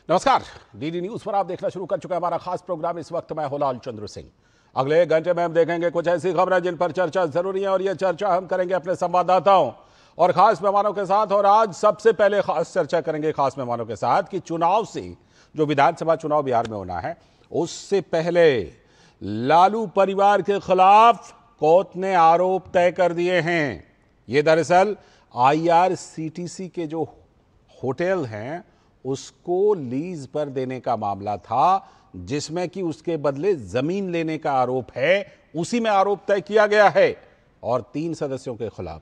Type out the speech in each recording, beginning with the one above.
नमस्कार, DD news पर आप देखना शुरू कर चुके हैं हमारा खास प्रोग्राम। इस वक्त मैं हुलाल चंद्र सिंह। अगले एक घंटे में हम देखेंगे कुछ ऐसी खबरें जिन पर चर्चा जरूरी है और ये चर्चा हम करेंगे अपने संवाददाताओं और खास मेहमानों के साथ। और आज सबसे पहले खास चर्चा करेंगे खास मेहमानों के साथ कि चुनाव से जो विधानसभा चुनाव बिहार में होना है उससे पहले लालू परिवार के खिलाफ कोर्ट ने आरोप तय कर दिए हैं। ये दरअसल IRCTC के जो होटल हैं उसको लीज पर देने का मामला था, जिसमें कि उसके बदले जमीन लेने का आरोप है। उसी में आरोप तय किया गया है और 3 सदस्यों के खिलाफ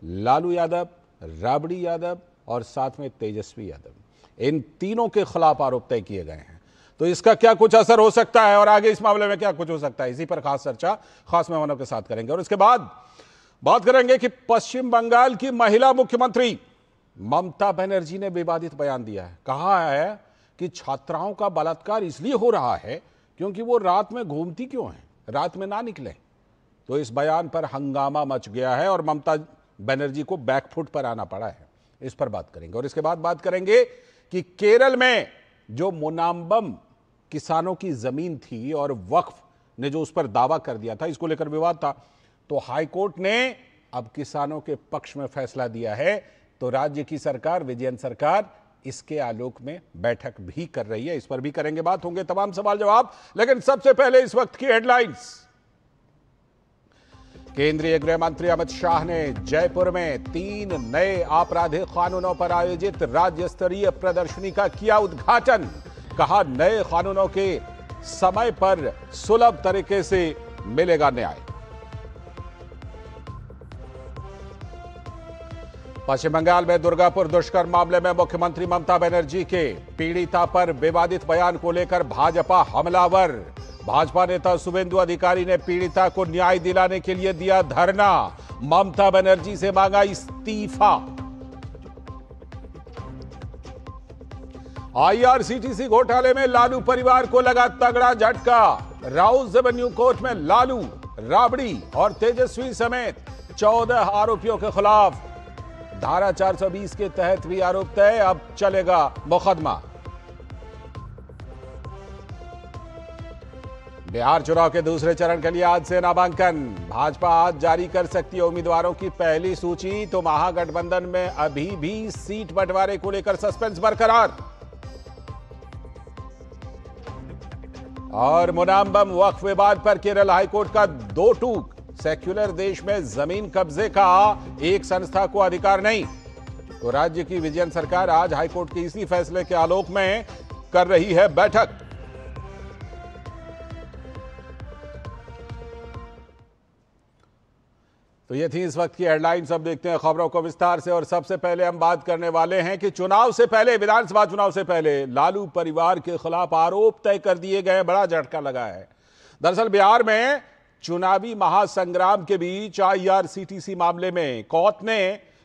लालू यादव, राबड़ी यादव और साथ में तेजस्वी यादव, इन तीनों के खिलाफ आरोप तय किए गए हैं। तो इसका क्या कुछ असर हो सकता है और आगे इस मामले में क्या कुछ हो सकता है, इसी पर खास चर्चा खास मेहमानों के साथ करेंगे। और इसके बाद बात करेंगे कि पश्चिम बंगाल की महिला मुख्यमंत्री ममता बनर्जी ने विवादित बयान दिया है। कहा है कि छात्राओं का बलात्कार इसलिए हो रहा है क्योंकि वो रात में घूमती क्यों हैं, रात में ना निकले। तो इस बयान पर हंगामा मच गया है और ममता बनर्जी को बैकफुट पर आना पड़ा है। इस पर बात करेंगे। और इसके बाद बात करेंगे कि केरल में जो मुनाम्बम किसानों की जमीन थी और वक्फ ने जो उस पर दावा कर दिया था, इसको लेकर विवाद था, तो हाईकोर्ट ने अब किसानों के पक्ष में फैसला दिया है। तो राज्य की सरकार, विजयन सरकार, इसके आलोक में बैठक भी कर रही है। इस पर भी करेंगे बात, होंगे तमाम सवाल जवाब। लेकिन सबसे पहले इस वक्त की हेडलाइंस। केंद्रीय गृह मंत्री अमित शाह ने जयपुर में 3 नए आपराधिक कानूनों पर आयोजित राज्य स्तरीय प्रदर्शनी का किया उद्घाटन। कहा, नए कानूनों के समय पर सुलभ तरीके से मिलेगा न्याय। पश्चिम बंगाल में दुर्गापुर दुष्कर्म मामले में मुख्यमंत्री ममता बनर्जी के पीड़िता पर विवादित बयान को लेकर भाजपा हमलावर। भाजपा नेता शुभेंदु अधिकारी ने पीड़िता को न्याय दिलाने के लिए दिया धरना। ममता बनर्जी से मांगा इस्तीफा। IRCTC घोटाले में लालू परिवार को लगा तगड़ा झटका। राउस एवेन्यू कोर्ट में लालू, राबड़ी और तेजस्वी समेत 14 आरोपियों के खिलाफ धारा 420 के तहत भी आरोप तय। अब चलेगा मुकदमा। बिहार चुनाव के दूसरे चरण के लिए आज से नामांकन। भाजपा आज जारी कर सकती है उम्मीदवारों की पहली सूची। तो महागठबंधन में अभी भी सीट बंटवारे को लेकर सस्पेंस बरकरार। और मुनाम्बम वक्फ विवाद पर केरल हाईकोर्ट का 2 टूक। सेक्युलर देश में जमीन कब्जे का एक संस्था को अधिकार नहीं। तो राज्य की विजयन सरकार आज हाईकोर्ट के इसी फैसले के आलोक में कर रही है बैठक। तो ये थी इस वक्त की हेडलाइंस। अब देखते हैं खबरों को विस्तार से। और सबसे पहले हम बात करने वाले हैं कि चुनाव से पहले, विधानसभा चुनाव से पहले लालू परिवार के खिलाफ आरोप तय कर दिए गए। बड़ा झटका लगा है। दरअसल बिहार में चुनावी महासंग्राम के बीच IRCTC मामले में कोर्ट ने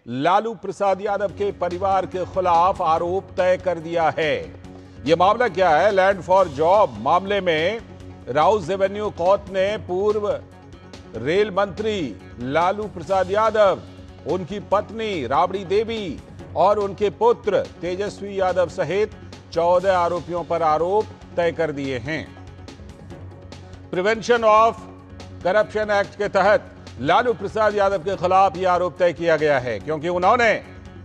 लालू प्रसाद यादव के परिवार के खिलाफ आरोप तय कर दिया है। यह मामला क्या है? लैंड फॉर जॉब मामले में राउस एवेन्यू कोर्ट ने पूर्व रेल मंत्री लालू प्रसाद यादव, उनकी पत्नी राबड़ी देवी और उनके पुत्र तेजस्वी यादव सहित 14 आरोपियों पर आरोप तय कर दिए हैं। प्रिवेंशन ऑफ करप्शन एक्ट के तहत लालू प्रसाद यादव के खिलाफ यह आरोप तय किया गया है क्योंकि उन्होंने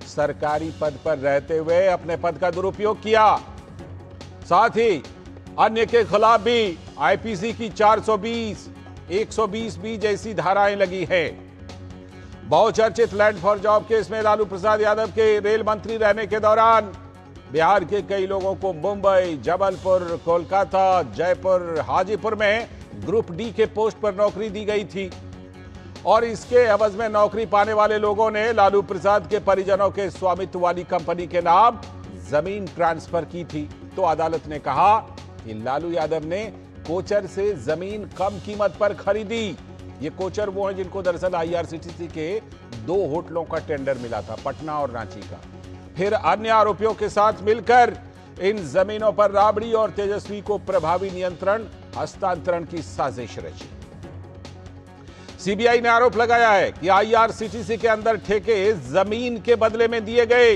सरकारी पद पर रहते हुए अपने पद का दुरुपयोग किया। साथ ही अन्य के खिलाफ भी IPC की 420, 120B जैसी धाराएं लगी है। बहुचर्चित लैंड फॉर जॉब केस में लालू प्रसाद यादव के रेल मंत्री रहने के दौरान बिहार के कई लोगों को मुंबई, जबलपुर, कोलकाता, जयपुर, हाजीपुर में ग्रुप D के पोस्ट पर नौकरी दी गई थी और इसके एवज में नौकरी पाने वाले लोगों ने लालू प्रसाद के परिजनों के स्वामित्व वाली कंपनी के नाम जमीन ट्रांसफर की थी। तो अदालत ने कहा कि लालू यादव ने कोचर से जमीन कम कीमत पर खरीदी। ये कोचर वो हैं जिनको दरअसल IRCTC के 2 होटलों का टेंडर मिला था, पटना और रांची का। फिर अन्य आरोपियों के साथ मिलकर इन जमीनों पर राबड़ी और तेजस्वी को प्रभावी नियंत्रण हस्तांतरण की साजिश रची। CBI ने आरोप लगाया है कि IRCTC के अंदर ठेके जमीन के बदले में दिए गए,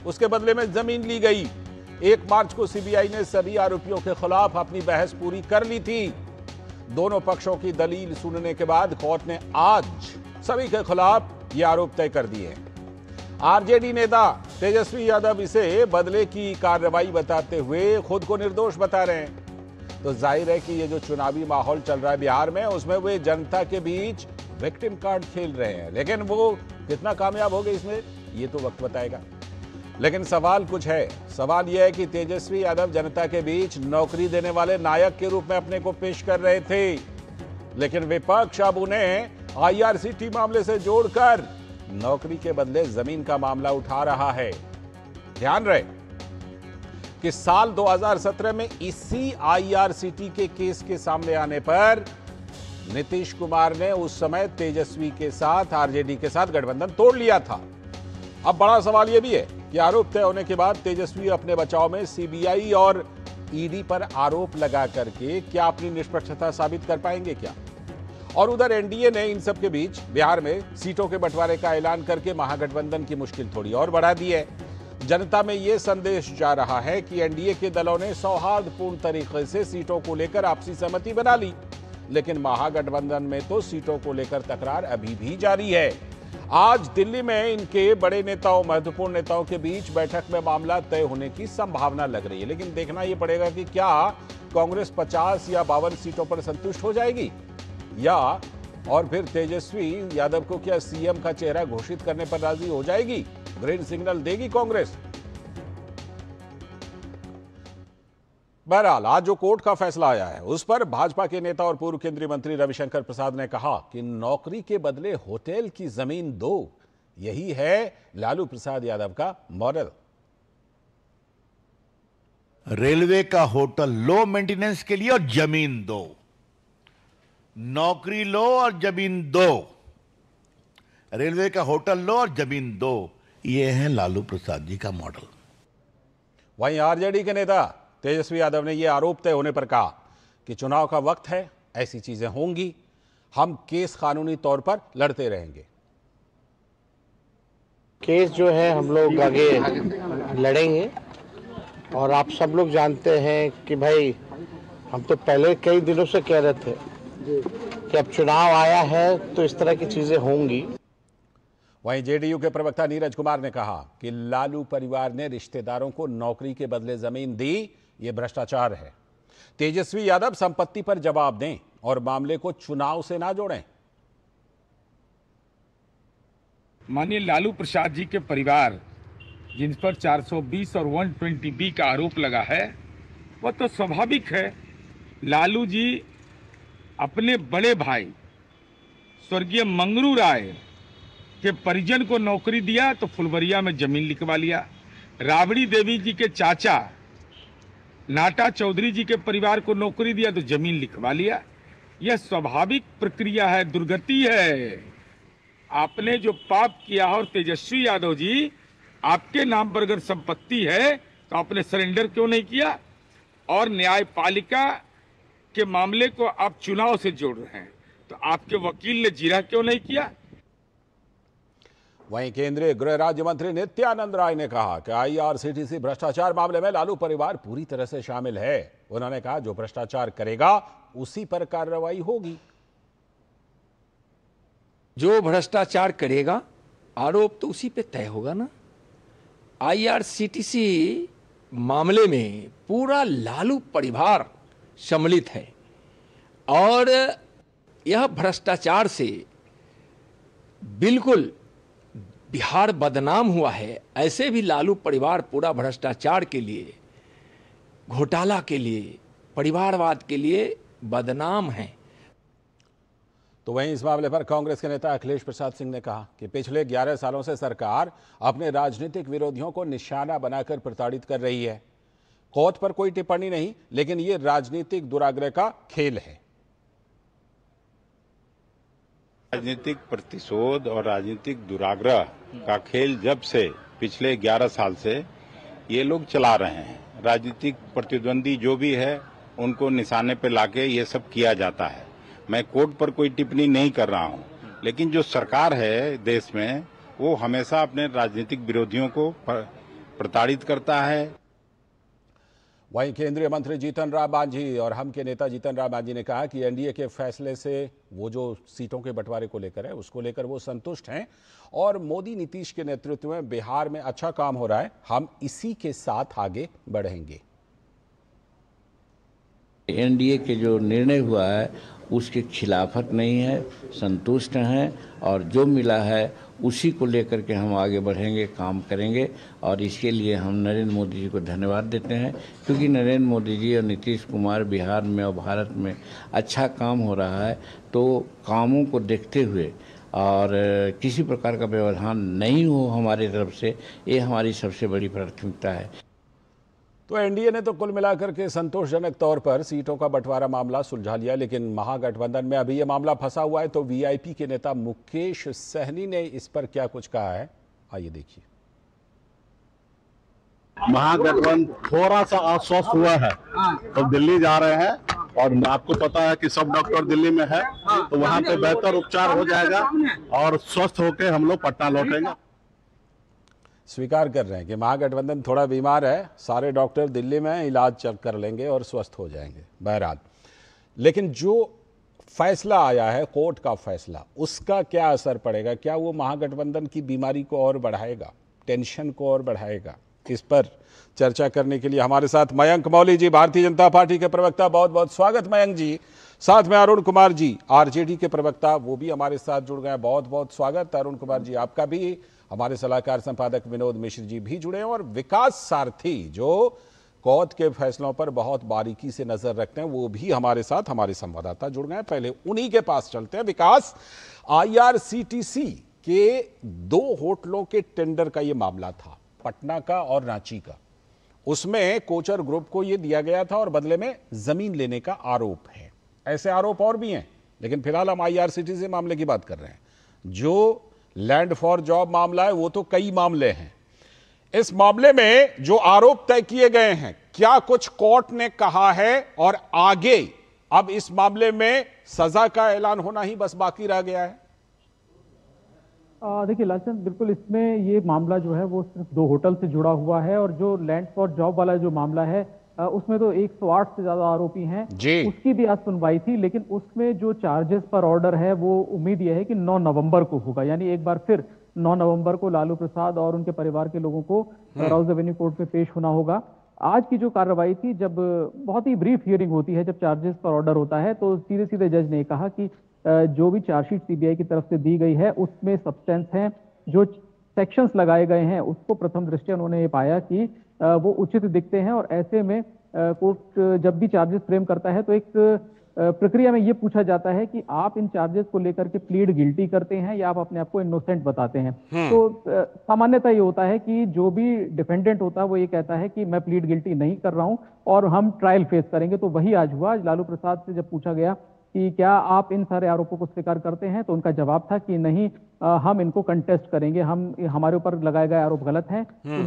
उसके बदले में जमीन ली गई। 1 मार्च को सीबीआई ने सभी आरोपियों के खिलाफ अपनी बहस पूरी कर ली थी। दोनों पक्षों की दलील सुनने के बाद कोर्ट ने आज सभी के खिलाफ ये आरोप तय कर दिए हैं। आरजेडी नेता तेजस्वी यादव इसे बदले की कार्रवाई बताते हुए खुद को निर्दोष बता रहे हैं। तो जाहिर है कि ये जो चुनावी माहौल चल रहा है बिहार में, उसमें वे जनता के बीच विक्टिम कार्ड खेल रहे हैं, लेकिन वो कितना कामयाब हो गए इसमें ये तो वक्त बताएगा। लेकिन सवाल कुछ है। सवाल यह है कि तेजस्वी यादव जनता के बीच नौकरी देने वाले नायक के रूप में अपने को पेश कर रहे थे, लेकिन विपक्ष अब उन्हें आईआरसीटी मामले से जोड़कर नौकरी के बदले जमीन का मामला उठा रहा है। ध्यान रहे कि साल 2017 में इसी आईआरसीटी के केस के सामने आने पर नीतीश कुमार ने उस समय तेजस्वी के साथ, आरजेडी के साथ गठबंधन तोड़ लिया था। अब बड़ा सवाल यह भी है कि आरोप तय होने के बाद तेजस्वी अपने बचाव में सीबीआई और ईडी पर आरोप लगा करके क्या अपनी निष्पक्षता साबित कर पाएंगे क्या? और उधर एनडीए ने इन सब के बीच बिहार में सीटों के बंटवारे का ऐलान करके महागठबंधन की मुश्किल थोड़ी और बढ़ा दी है। जनता में यह संदेश जा रहा है कि एनडीए के दलों ने सौहार्दपूर्ण तरीके से सीटों को लेकर आपसी सहमति बना ली, लेकिन महागठबंधन में तो सीटों को लेकर तकरार अभी भी जारी है। आज दिल्ली में इनके बड़े नेताओं, महत्वपूर्ण नेताओं के बीच बैठक में मामला तय होने की संभावना लग रही है, लेकिन देखना यह पड़ेगा कि क्या कांग्रेस 50 या 52 सीटों पर संतुष्ट हो जाएगी, या और फिर तेजस्वी यादव को क्या सीएम का चेहरा घोषित करने पर राजी हो जाएगी, ग्रीन सिग्नल देगी कांग्रेस। बहरहाल आज जो कोर्ट का फैसला आया है उस पर भाजपा के नेता और पूर्व केंद्रीय मंत्री रविशंकर प्रसाद ने कहा कि नौकरी के बदले होटल की जमीन दो, यही है लालू प्रसाद यादव का मॉडल। रेलवे का होटल लो मेंटेनेंस के लिए और जमीन दो, नौकरी लो और जमीन दो, रेलवे का होटल लो और जमीन दो, ये है लालू प्रसाद जी का मॉडल। वहीं आरजेडी के नेता तेजस्वी यादव ने यह आरोप तय होने पर कहा कि चुनाव का वक्त है, ऐसी चीजें होंगी, हम केस कानूनी तौर पर लड़ते रहेंगे। केस जो है हम लोग आगे लड़ेंगे, और आप सब लोग जानते हैं कि भाई हम तो पहले कई दिनों से कह रहे थे कि अब चुनाव आया है तो इस तरह की चीजें होंगी। वहीं जेडीयू के प्रवक्ता नीरज कुमार ने कहा कि लालू परिवार ने रिश्तेदारों को नौकरी के बदले जमीन दी, ये भ्रष्टाचार है। तेजस्वी यादव संपत्ति पर जवाब दें और मामले को चुनाव से ना जोड़ें। माननीय लालू प्रसाद जी के परिवार जिन पर 420 और 120B का आरोप लगा है, वह तो स्वाभाविक है। लालू जी अपने बड़े भाई स्वर्गीय मंगरू राय के परिजन को नौकरी दिया तो फुलवरिया में जमीन लिखवा लिया। राबड़ी देवी जी के चाचा नाटा चौधरी जी के परिवार को नौकरी दिया तो जमीन लिखवा लिया। यह स्वाभाविक प्रक्रिया है, दुर्गति है। आपने जो पाप किया और तेजस्वी यादव जी आपके नाम पर अगर संपत्ति है तो आपने सरेंडर क्यों नहीं किया? और न्यायपालिका के मामले को आप चुनाव से जोड़ रहे हैं तो आपके वकील ने जिरह क्यों नहीं किया? वहीं केंद्रीय गृह राज्य मंत्री नित्यानंद राय ने कहा कि आईआरसीटीसी भ्रष्टाचार मामले में लालू परिवार पूरी तरह से शामिल है। उन्होंने कहा जो भ्रष्टाचार करेगा उसी पर कार्रवाई होगी। जो भ्रष्टाचार करेगा आरोप तो उसी पे तय होगा ना। आईआरसीटीसी मामले में पूरा लालू परिवार सम्मिलित है और यह भ्रष्टाचार से बिल्कुल बिहार बदनाम हुआ है। ऐसे भी लालू परिवार पूरा भ्रष्टाचार के लिए, घोटाला के लिए, परिवारवाद के लिए बदनाम है। तो वहीं इस मामले पर कांग्रेस के नेता अखिलेश प्रसाद सिंह ने कहा कि पिछले 11 सालों से सरकार अपने राजनीतिक विरोधियों को निशाना बनाकर प्रताड़ित कर रही है। कोर्ट पर कोई टिप्पणी नहीं, लेकिन ये राजनीतिक दुराग्रह का खेल है। राजनीतिक प्रतिशोध और राजनीतिक दुराग्रह का खेल जब से पिछले 11 साल से ये लोग चला रहे हैं। राजनीतिक प्रतिद्वंदी जो भी है उनको निशाने पे लाके ये सब किया जाता है। मैं कोर्ट पर कोई टिप्पणी नहीं कर रहा हूं, लेकिन जो सरकार है देश में वो हमेशा अपने राजनीतिक विरोधियों को प्रताड़ित करता है। वहीं केंद्रीय मंत्री जीतन राम मांझी और हम के नेता जीतन राम मांझी ने कहा कि एनडीए के फैसले से वो जो सीटों के बंटवारे को लेकर है उसको लेकर वो संतुष्ट हैं और मोदी नीतीश के नेतृत्व में बिहार में अच्छा काम हो रहा है, हम इसी के साथ आगे बढ़ेंगे। एनडीए के जो निर्णय हुआ है उसके खिलाफत नहीं है, संतुष्ट हैं और जो मिला है उसी को लेकर के हम आगे बढ़ेंगे, काम करेंगे और इसके लिए हम नरेंद्र मोदी जी को धन्यवाद देते हैं क्योंकि नरेंद्र मोदी जी और नीतीश कुमार बिहार में और भारत में अच्छा काम हो रहा है। तो कामों को देखते हुए और किसी प्रकार का व्यवधान नहीं हो हमारी तरफ से, ये हमारी सबसे बड़ी प्राथमिकता है। तो एनडीए ने तो कुल मिलाकर के संतोषजनक तौर पर सीटों का बंटवारा मामला सुलझा लिया, लेकिन महागठबंधन में अभी यह मामला फंसा हुआ है। तो वीआईपी के नेता मुकेश सहनी ने इस पर क्या कुछ कहा है, आइए देखिए। महागठबंधन थोड़ा सा आश्वस्त हुआ है तो दिल्ली जा रहे हैं और आपको पता है कि सब डॉक्टर दिल्ली में है तो वहां पे बेहतर उपचार हो जाएगा और स्वस्थ होकर हम लोग पटना लौटेंगे। स्वीकार कर रहे हैं कि महागठबंधन थोड़ा बीमार है, सारे डॉक्टर दिल्ली में इलाज चल कर लेंगे और स्वस्थ हो जाएंगे। बहरहाल, लेकिन जो फैसला आया है, कोर्ट का फैसला, उसका क्या असर पड़ेगा? क्या वो महागठबंधन की बीमारी को और बढ़ाएगा, टेंशन को और बढ़ाएगा? इस पर चर्चा करने के लिए हमारे साथ मयंक मौली जी, भारतीय जनता पार्टी के प्रवक्ता, बहुत बहुत स्वागत मयंक जी। साथ में अरुण कुमार जी, आरजेडी के प्रवक्ता, वो भी हमारे साथ जुड़ गए, बहुत बहुत स्वागत अरुण कुमार जी आपका भी। हमारे सलाहकार संपादक विनोद मिश्र जी भी जुड़े हैं और विकास सारथी जो कोर्ट के फैसलों पर बहुत बारीकी से नजर रखते हैं, वो भी हमारे साथ, हमारे संवाददाता जुड़ गए। पहले उन्हीं के पास चलते हैं। विकास, आईआरसीटीसी के 2 होटलों के टेंडर का ये मामला था, पटना का और रांची का। उसमें कोचर ग्रुप को यह दिया गया था और बदले में जमीन लेने का आरोप है। ऐसे आरोप और भी हैं, लेकिन फिलहाल हम आईआरसीटीसी मामले की बात कर रहे हैं। जो लैंड फॉर जॉब मामला है वो तो कई मामले हैं। इस मामले में जो आरोप तय किए गए हैं, क्या कुछ कोर्ट ने कहा है और आगे अब इस मामले में सजा का ऐलान होना ही बस बाकी रह गया है? देखिए लालचंद, बिल्कुल इसमें ये मामला जो है वो सिर्फ 2 होटल से जुड़ा हुआ है और जो लैंड फॉर जॉब वाला जो मामला है उसमें तो 108 से ज्यादा आरोपी हैं। उसकी भी आज सुनवाई थी, लेकिन उसमें जो चार्जेस पर ऑर्डर है वो उम्मीद यह है कि 9 नवंबर को होगा। यानी एक बार फिर 9 नवंबर को लालू प्रसाद और उनके परिवार के लोगों को राउज एवेन्यू कोर्ट में पेश होना होगा। आज की जो कार्रवाई थी, जब बहुत ही ब्रीफ हियरिंग होती है, जब चार्जेस पर ऑर्डर होता है, तो सीधे सीधे जज ने कहा कि जो भी चार्जशीट सीबीआई की तरफ से दी गई है उसमें सब्सटेंस है, जो सेक्शंस लगाए गए हैं उसको प्रथम दृष्टया उन्होंने ये पाया कि वो उचित दिखते हैं। और ऐसे में कोर्ट जब भी चार्जेस फ्रेम करता है तो एक प्रक्रिया में ये पूछा जाता है कि आप इन चार्जेस को लेकर के प्लीड गिल्टी करते हैं या आप अपने आप को इनोसेंट बताते हैं। तो सामान्यतः ये होता है कि जो भी डिफेंडेंट होता है वो ये कहता है कि मैं प्लीड गिल्टी नहीं कर रहा हूं और हम ट्रायल फेस करेंगे। तो वही आज हुआ। आज लालू प्रसाद से जब पूछा गया कि क्या आप इन सारे आरोपों को स्वीकार करते हैं, तो उनका जवाब था कि नहीं, हम इनको कंटेस्ट करेंगे, हमारे ऊपर लगाए गए आरोप गलत हैं।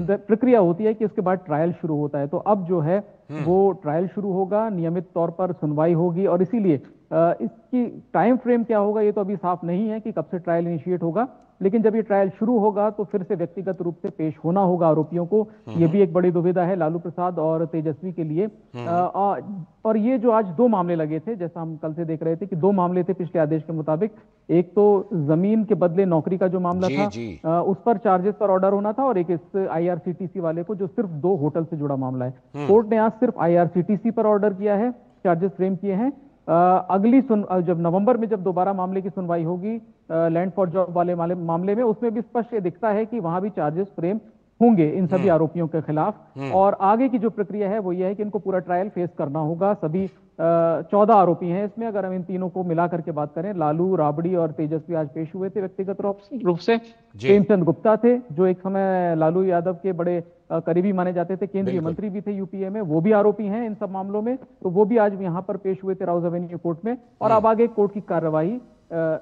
प्रक्रिया होती है कि उसके बाद ट्रायल शुरू होता है। तो अब जो है वो ट्रायल शुरू होगा, नियमित तौर पर सुनवाई होगी और इसीलिए इसकी टाइम फ्रेम क्या होगा ये तो अभी साफ नहीं है कि कब से ट्रायल इनिशिएट होगा। लेकिन जब ये ट्रायल शुरू होगा तो फिर से व्यक्तिगत रूप से पेश होना होगा आरोपियों को। ये भी एक बड़ी दुविधा है लालू प्रसाद और तेजस्वी के लिए। और ये जो आज 2 मामले लगे थे, जैसा हम कल से देख रहे थे कि 2 मामले थे पिछले आदेश के मुताबिक। एक तो जमीन के बदले नौकरी का जो मामला था, उस पर चार्जेस पर ऑर्डर होना था, और एक इस आईआरसीटीसी वाले को जो सिर्फ 2 होटल से जुड़ा मामला है। कोर्ट ने आज सिर्फ आईआरसीटीसी पर ऑर्डर किया है, चार्जेस फ्रेम किए हैं। अगली जब नवंबर में जब दोबारा मामले की सुनवाई होगी लैंड फॉर जॉब वाले मामले में, उसमें भी स्पष्ट दिखता है कि वहां भी चार्जेस फ्रेम होंगे इन सभी आरोपियों के खिलाफ। और आगे की जो प्रक्रिया है वो ये है कि इनको पूरा ट्रायल फेस करना होगा। सभी 14 आरोपी हैं इसमें। अगर हम इन तीनों को मिला करके बात करें, लालू, राबड़ी और तेजस्वी आज पेश हुए थे व्यक्तिगत रूप से। प्रेमचंद गुप्ता थे जो एक समय लालू यादव के बड़े करीबी माने जाते थे, केंद्रीय मंत्री भी थे यूपीए में, वो भी आरोपी हैं इन सब मामलों में। तो वो भी आज यहाँ पर पेश हुए थे राउज एवेन्यू कोर्ट में। और अब आगे कोर्ट की कार्रवाई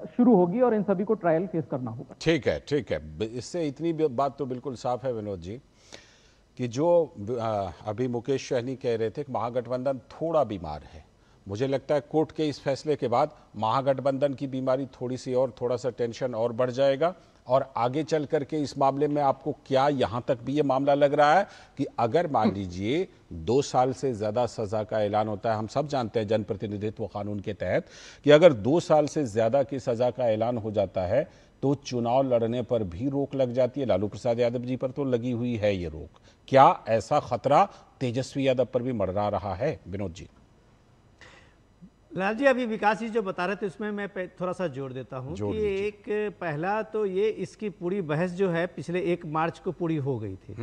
शुरू होगी और इन सभी को ट्रायल फेस करना होगा। ठीक है, ठीक है। इससे इतनी बात तो बिल्कुल साफ है विनोद जी कि जो अभी मुकेश सहनी कह रहे थे कि महागठबंधन थोड़ा बीमार है, मुझे लगता है कोर्ट के इस फैसले के बाद महागठबंधन की बीमारी थोड़ी सी और थोड़ा सा टेंशन और बढ़ जाएगा। और आगे चल करके इस मामले में आपको क्या यहां तक भी ये मामला लग रहा है कि अगर मान लीजिए 2 साल से ज्यादा सजा का ऐलान होता है, हम सब जानते हैं जनप्रतिनिधित्व कानून के तहत कि अगर 2 साल से ज्यादा की सजा का ऐलान हो जाता है तो चुनाव लड़ने पर भी रोक लग जाती है। लालू प्रसाद यादव जी पर तो लगी हुई है ये रोक, क्या ऐसा खतरा तेजस्वी यादव पर भी मंडरा रहा है? विनोद जी। लाल जी, अभी विकास जी जो बता रहे थे उसमें मैं थोड़ा सा जोड़ देता हूं कि एक पहला तो ये इसकी पूरी बहस जो है पिछले 1 मार्च को पूरी हो गई थी।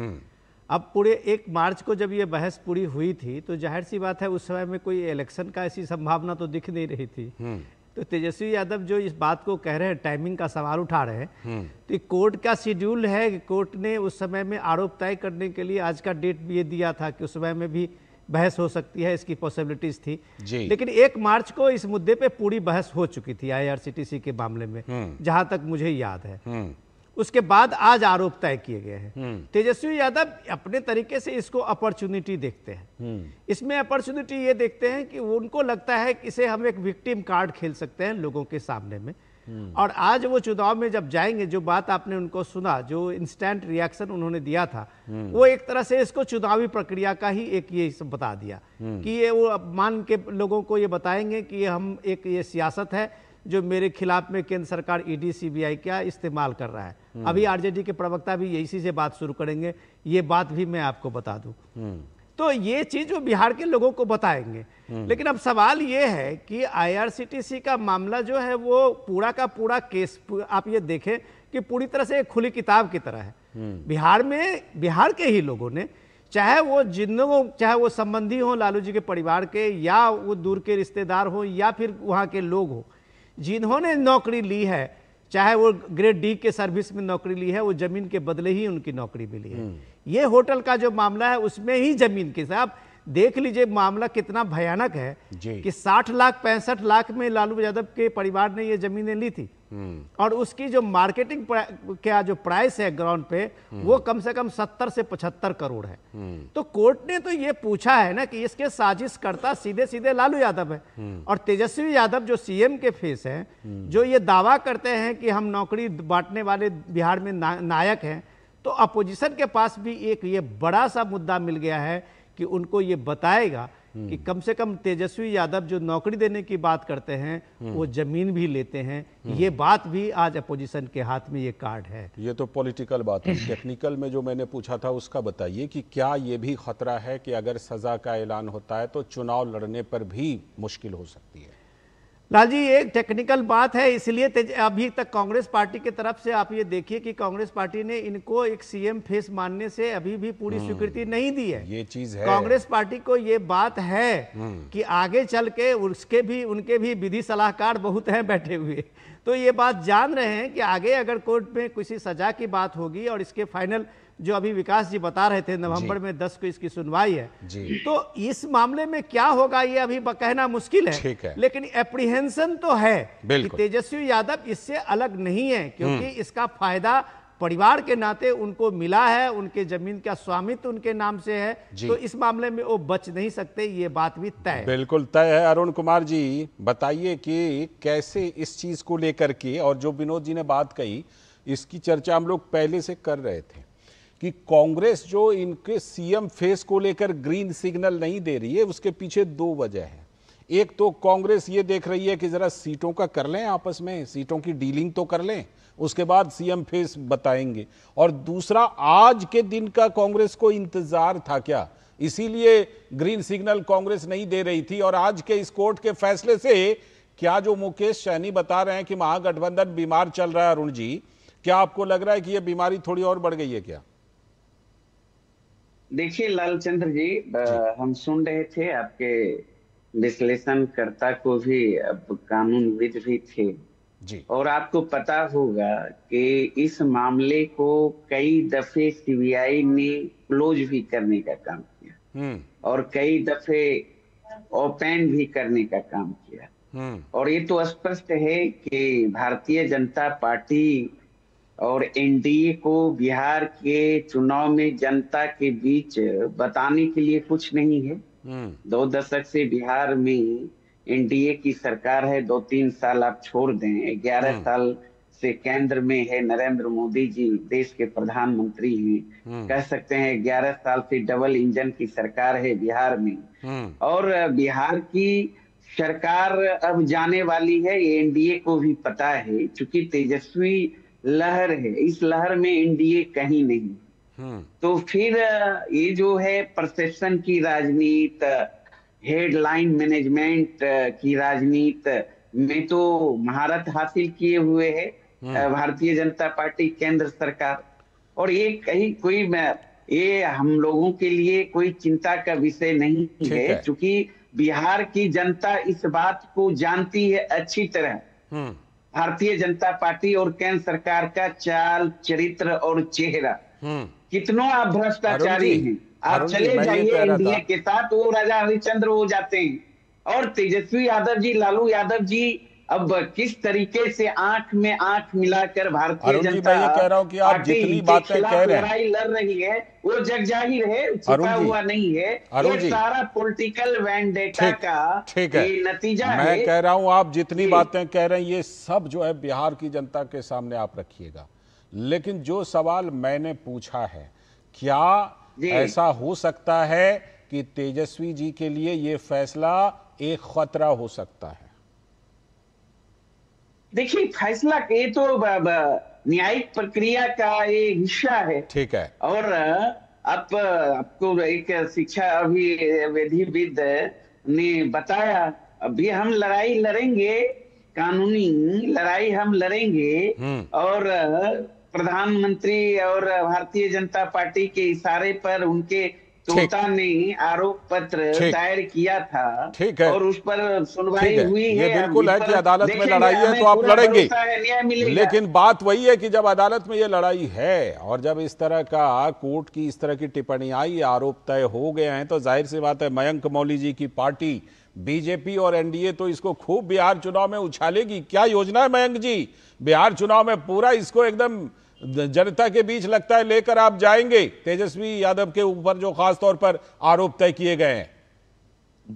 अब पूरे 1 मार्च को जब ये बहस पूरी हुई थी तो जाहिर सी बात है उस समय में कोई इलेक्शन का ऐसी संभावना तो दिख नहीं रही थी। तो तेजस्वी यादव जो इस बात को कह रहे हैं, टाइमिंग का सवाल उठा रहे हैं, तो कोर्ट का शेड्यूल है। कोर्ट ने उस समय में आरोप तय करने के लिए आज का डेट भी ये दिया था कि उस समय में भी बहस हो सकती है, इसकी पॉसिबिलिटीज थी। लेकिन 1 मार्च को इस मुद्दे पे पूरी बहस हो चुकी थी IRCTC के मामले में, जहां तक मुझे याद है। उसके बाद आज आरोप तय किए गए हैं। तेजस्वी यादव अपने तरीके से इसको अपॉर्चुनिटी देखते हैं। इसमें अपॉर्चुनिटी ये देखते हैं कि उनको लगता है कि इसे हम एक विक्टिम कार्ड खेल सकते हैं लोगों के सामने में। और आज वो चुनाव में जब जाएंगे, जो बात आपने उनको सुना, जो इंस्टेंट रिएक्शन उन्होंने दिया था, वो एक तरह से इसको चुनावी प्रक्रिया का ही एक ये सब बता दिया कि ये वो मान के लोगों को ये बताएंगे कि हम एक ये सियासत है जो मेरे खिलाफ में केंद्र सरकार ED CBI का इस्तेमाल कर रहा है। अभी RJD के प्रवक्ता भी इसी से बात शुरू करेंगे, ये बात भी मैं आपको बता दूं। तो ये चीज वो बिहार के लोगों को बताएंगे। लेकिन अब सवाल ये है कि IRCTC का मामला जो है वो पूरा का पूरा केस आप ये देखें कि पूरी तरह से एक खुली किताब की तरह है। बिहार में बिहार के ही लोगों ने, चाहे वो संबंधी हो लालू जी के परिवार के, या वो दूर के रिश्तेदार हो, या फिर वहाँ के लोग हो, जिन्होंने नौकरी ली है, चाहे वो ग्रेड D के सर्विस में नौकरी ली है, वो जमीन के बदले ही उनकी नौकरी मिली है। ये होटल का जो मामला है उसमें ही जमीन के साथ देख लीजिए मामला कितना भयानक है कि 60 लाख 65 लाख में लालू यादव के परिवार ने ये जमीनें ली थी। और उसकी जो मार्केटिंग क्या जो प्राइस है ग्राउंड पे, वो कम से कम 70 से 75 करोड़ है। तो कोर्ट ने तो ये पूछा है ना कि इसके साजिशकर्ता सीधे सीधे लालू यादव है। और तेजस्वी यादव जो CM के फेस हैं, जो ये दावा करते हैं कि हम नौकरी बांटने वाले बिहार में नायक हैं, तो अपोजिशन के पास भी एक ये बड़ा सा मुद्दा मिल गया है कि उनको ये बताएगा कि कम से कम तेजस्वी यादव जो नौकरी देने की बात करते हैं वो जमीन भी लेते हैं। ये बात भी आज अपोजिशन के हाथ में ये कार्ड है। ये तो पॉलिटिकल बात है। टेक्निकल में जो मैंने पूछा था उसका बताइए कि क्या ये भी खतरा है कि अगर सजा का ऐलान होता है तो चुनाव लड़ने पर भी मुश्किल हो सकती है? लाल जी, एक टेक्निकल बात है, इसलिए अभी तक कांग्रेस पार्टी की तरफ से आप ये देखिए कि कांग्रेस पार्टी ने इनको एक CM फेस मानने से अभी भी पूरी स्वीकृति नहीं दी है। ये चीज है, कांग्रेस पार्टी को ये बात है कि आगे चल के उनके भी विधि सलाहकार बहुत हैं बैठे हुए, तो ये बात जान रहे हैं कि आगे अगर कोर्ट में किसी सजा की बात होगी और इसके फाइनल जो अभी विकास जी बता रहे थे नवंबर में 10 को इसकी सुनवाई है, तो इस मामले में क्या होगा ये अभी कहना मुश्किल है। लेकिन एप्रीहेंशन तो है कि तेजस्वी यादव इससे अलग नहीं है, क्योंकि इसका फायदा परिवार के नाते उनको मिला है, उनके जमीन का स्वामित्व उनके नाम से है, तो इस मामले में वो बच नहीं सकते, ये बात भी तय है। बिल्कुल तय है। अरुण कुमार जी बताइए कि कैसे इस चीज को लेकर के, और जो विनोद जी ने बात कही इसकी चर्चा हम लोग पहले से कर रहे थे कि कांग्रेस जो इनके CM फेस को लेकर ग्रीन सिग्नल नहीं दे रही है, उसके पीछे 2 वजह है। एक तो कांग्रेस ये देख रही है कि जरा सीटों का कर लें, आपस में सीटों की डीलिंग तो कर लें, उसके बाद CM फेस बताएंगे। और दूसरा, आज के दिन का कांग्रेस को इंतजार था क्या, इसीलिए ग्रीन सिग्नल कांग्रेस नहीं दे रही थी। और आज के इस कोर्ट के फैसले से क्या जो मुकेश सैनी बता रहे हैं कि महागठबंधन बीमार चल रहा है, अरुण जी, क्या आपको लग रहा है कि यह बीमारी थोड़ी और बढ़ गई है क्या? देखिए लालचंद्र जी, हम सुन रहे थे आपके विश्लेषणकर्ता को भी, अब कानूनविद भी थे जी, और आपको पता होगा कि इस मामले को कई दफे CBI ने क्लोज भी करने का काम किया और कई दफे ओपन भी करने का काम किया। और ये तो स्पष्ट है कि भारतीय जनता पार्टी और NDA को बिहार के चुनाव में जनता के बीच बताने के लिए कुछ नहीं है। 2 दशक से बिहार में एनडीए की सरकार है, 2-3 साल आप छोड़ दें, 11 साल से केंद्र में है नरेंद्र मोदी जी, देश के प्रधानमंत्री हैं। कह सकते हैं 11 साल से डबल इंजन की सरकार है बिहार में। और बिहार की सरकार अब जाने वाली है, ये एनडीए को भी पता है, क्योंकि तेजस्वी लहर है, इस लहर में एनडीए कहीं नहीं। तो फिर ये जो है परसेप्शन की राजनीति, हेडलाइन मैनेजमेंट की राजनीति में तो महारत हासिल किए हुए है भारतीय जनता पार्टी केंद्र सरकार। और ये कहीं कोई ये हम लोगों के लिए कोई चिंता का विषय नहीं है, क्योंकि बिहार की जनता इस बात को जानती है अच्छी तरह, भारतीय जनता पार्टी और केंद्र सरकार का चाल चरित्र और चेहरा। कितनों आप भ्रष्टाचारी हैं, आप चले जाइए एनडीए के साथ, वो राजा हरिश्चंद्र हो जाते हैं। और तेजस्वी यादव जी, लालू यादव जी अब किस तरीके से आंख में आंख मिलाकर भारतीय जनता पार्टी के खिलाफ लड़ाई लड़ रही है, वो जग जाहिर है, छुपा हुआ नहीं है। ये सारा पॉलिटिकल वेंडेटा का ये नतीजा है। मैं कह रहा हूं आप जितनी बातें कह रहे हैं ये सब जो है बिहार की जनता के सामने आप रखिएगा, लेकिन जो सवाल मैंने पूछा है, क्या ऐसा हो सकता है कि तेजस्वी जी के लिए ये फैसला एक खतरा हो सकता है? देखिए, फैसला ये तो न्यायिक प्रक्रिया का ये हिस्सा है। ठीक है। और आपको एक शिक्षा अभी विधिविद ने बताया, अभी हम लड़ाई लड़ेंगे, कानूनी लड़ाई हम लड़ेंगे। और प्रधानमंत्री और भारतीय जनता पार्टी के इशारे पर उनके तोता ने आरोप पत्र दायर किया था। ठीक है। और उस पर सुनवाई हुई है। ये बिल्कुल है कि अदालत में लड़ाई है तो आप लड़ेंगे, लेकिन बात वही है कि जब अदालत में ये लड़ाई है और जब इस तरह का कोर्ट की इस तरह की टिप्पणी आई, आरोप तय हो गए हैं, तो जाहिर सी बात है मयंक मौली जी की पार्टी बीजेपी और एनडीए तो इसको खूब बिहार चुनाव में उछालेगी। क्या योजना है मयंक जी, बिहार चुनाव में पूरा इसको एकदम जनता के बीच लगता है लेकर आप जाएंगे तेजस्वी यादव के ऊपर जो खास तौर पर आरोप तय किए गए हैं?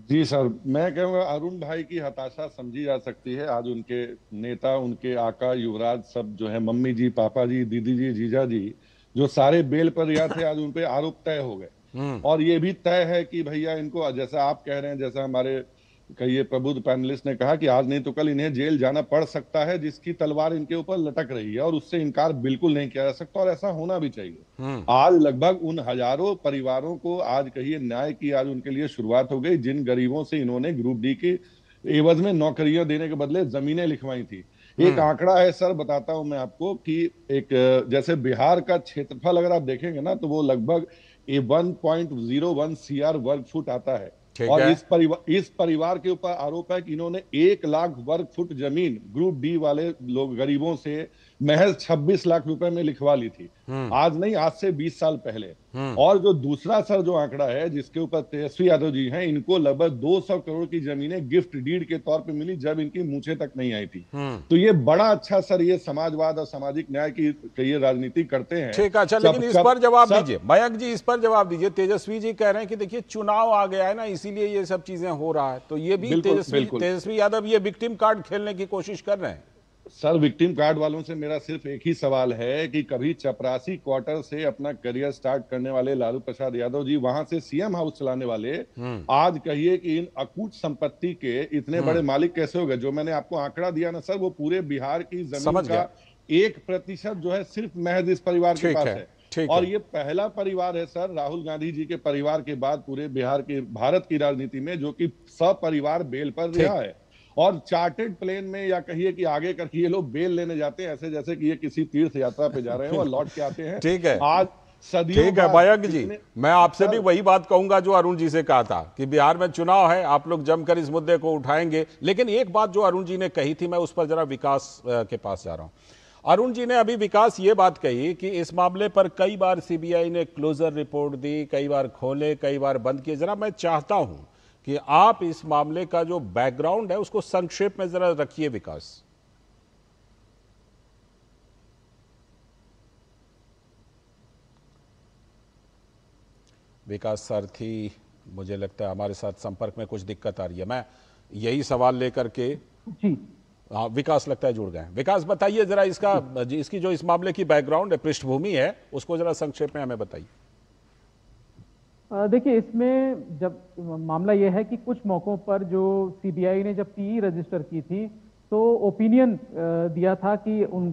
जी सर, मैं कहूँगा अरुण भाई की हताशा समझी जा सकती है। आज उनके नेता, उनके आका युवराज सब जो है, मम्मी जी, पापा जी, दीदी जी, जीजा जी, जो सारे बेल पर रिहा थे, आज उन पे आरोप तय हो गए। और ये भी तय है कि भैया इनको, जैसा आप कह रहे हैं, जैसा हमारे कई प्रबुद्ध पैनलिस्ट ने कहा कि आज नहीं तो कल इन्हें जेल जाना पड़ सकता है, जिसकी तलवार इनके ऊपर लटक रही है और उससे इनकार बिल्कुल नहीं किया जा सकता और ऐसा होना भी चाहिए। आज लगभग उन हजारों परिवारों को आज कहिए न्याय की आज उनके लिए शुरुआत हो गई, जिन गरीबों से इन्होंने ग्रुप डी की एवज में नौकरियां देने के बदले जमीनें लिखवाई थी। एक आंकड़ा है सर, बताता हूं मैं आपको कि एक जैसे बिहार का क्षेत्रफल अगर आप देखेंगे ना, तो वो लगभग 1.01 CR वर्ग फुट आता है। और इस परिवार के ऊपर आरोप है कि इन्होंने 1 लाख वर्ग फुट जमीन ग्रुप डी वाले लोग गरीबों से महज 26 लाख रुपए में लिखवा ली थी। आज नहीं, आज से 20 साल पहले। और जो दूसरा सर जो आंकड़ा है जिसके ऊपर तेजस्वी यादव जी हैं, इनको लगभग 200 करोड़ की जमीनें गिफ्ट डीड के तौर पे मिली जब इनकी मूछें तक नहीं आई थी। तो ये बड़ा अच्छा सर, ये समाजवाद और सामाजिक न्याय की ये राजनीति करते हैं। ठीक है, अच्छा, लेकिन इस पर जवाब दीजिए मयंक जी, इस पर जवाब दीजिए। तेजस्वी जी कह रहे हैं कि देखिए चुनाव आ गया है ना, इसीलिए ये सब चीजें हो रहा है, तो ये भी तेजस्वी यादव ये विक्टिम कार्ड खेलने की कोशिश कर रहे हैं। सर, विक्टिम कार्ड वालों से मेरा सिर्फ एक ही सवाल है कि कभी चपरासी क्वार्टर से अपना करियर स्टार्ट करने वाले लालू प्रसाद यादव जी, वहां से सीएम हाउस चलाने वाले, आज कहिए कि इन अकूट संपत्ति के इतने बड़े मालिक कैसे हो गए? जो मैंने आपको आंकड़ा दिया ना सर, वो पूरे बिहार की जमीन का 1% जो है सिर्फ महज इस परिवार के पास है। और ये पहला परिवार है सर, राहुल गांधी जी के परिवार के बाद पूरे बिहार की, भारत की राजनीति में, जो कि सपरिवार बेल पर रिहा है। और चार्टेड प्लेन में, या कहिए कि आगे करके ये लोग बेल लेने जाते हैं, ऐसे जैसे कि ये किसी तीर्थ यात्रा पे जा रहे हैं और लौट के आते हैं। ठीक है, आज सदियों। ठीक है मयंक जी, मैं आपसे भी वही बात कहूंगा जो अरुण जी से कहा था कि बिहार में चुनाव है, आप लोग जमकर इस मुद्दे को उठाएंगे। लेकिन एक बात जो अरुण जी ने कही थी, मैं उस पर जरा विकास के पास जा रहा हूं। अरुण जी ने अभी, विकास ये बात कही कि इस मामले पर कई बार सीबीआई ने क्लोजर रिपोर्ट दी, कई बार खोले, कई बार बंद किए। जरा मैं चाहता हूं कि आप इस मामले का जो बैकग्राउंड है उसको संक्षेप में जरा रखिए विकास। विकास सारथी मुझे लगता है हमारे साथ संपर्क में कुछ दिक्कत आ रही है। मैं यही सवाल लेकर के जी विकास लगता है जुड़ गए हैं। विकास बताइए जरा इसकी जो इस मामले की बैकग्राउंड है, पृष्ठभूमि है, उसको जरा संक्षेप में हमें बताइए। देखिए, इसमें जब मामला यह है कि कुछ मौकों पर जो सीबीआई ने जब पीई रजिस्टर की थी तो ओपिनियन दिया था कि उन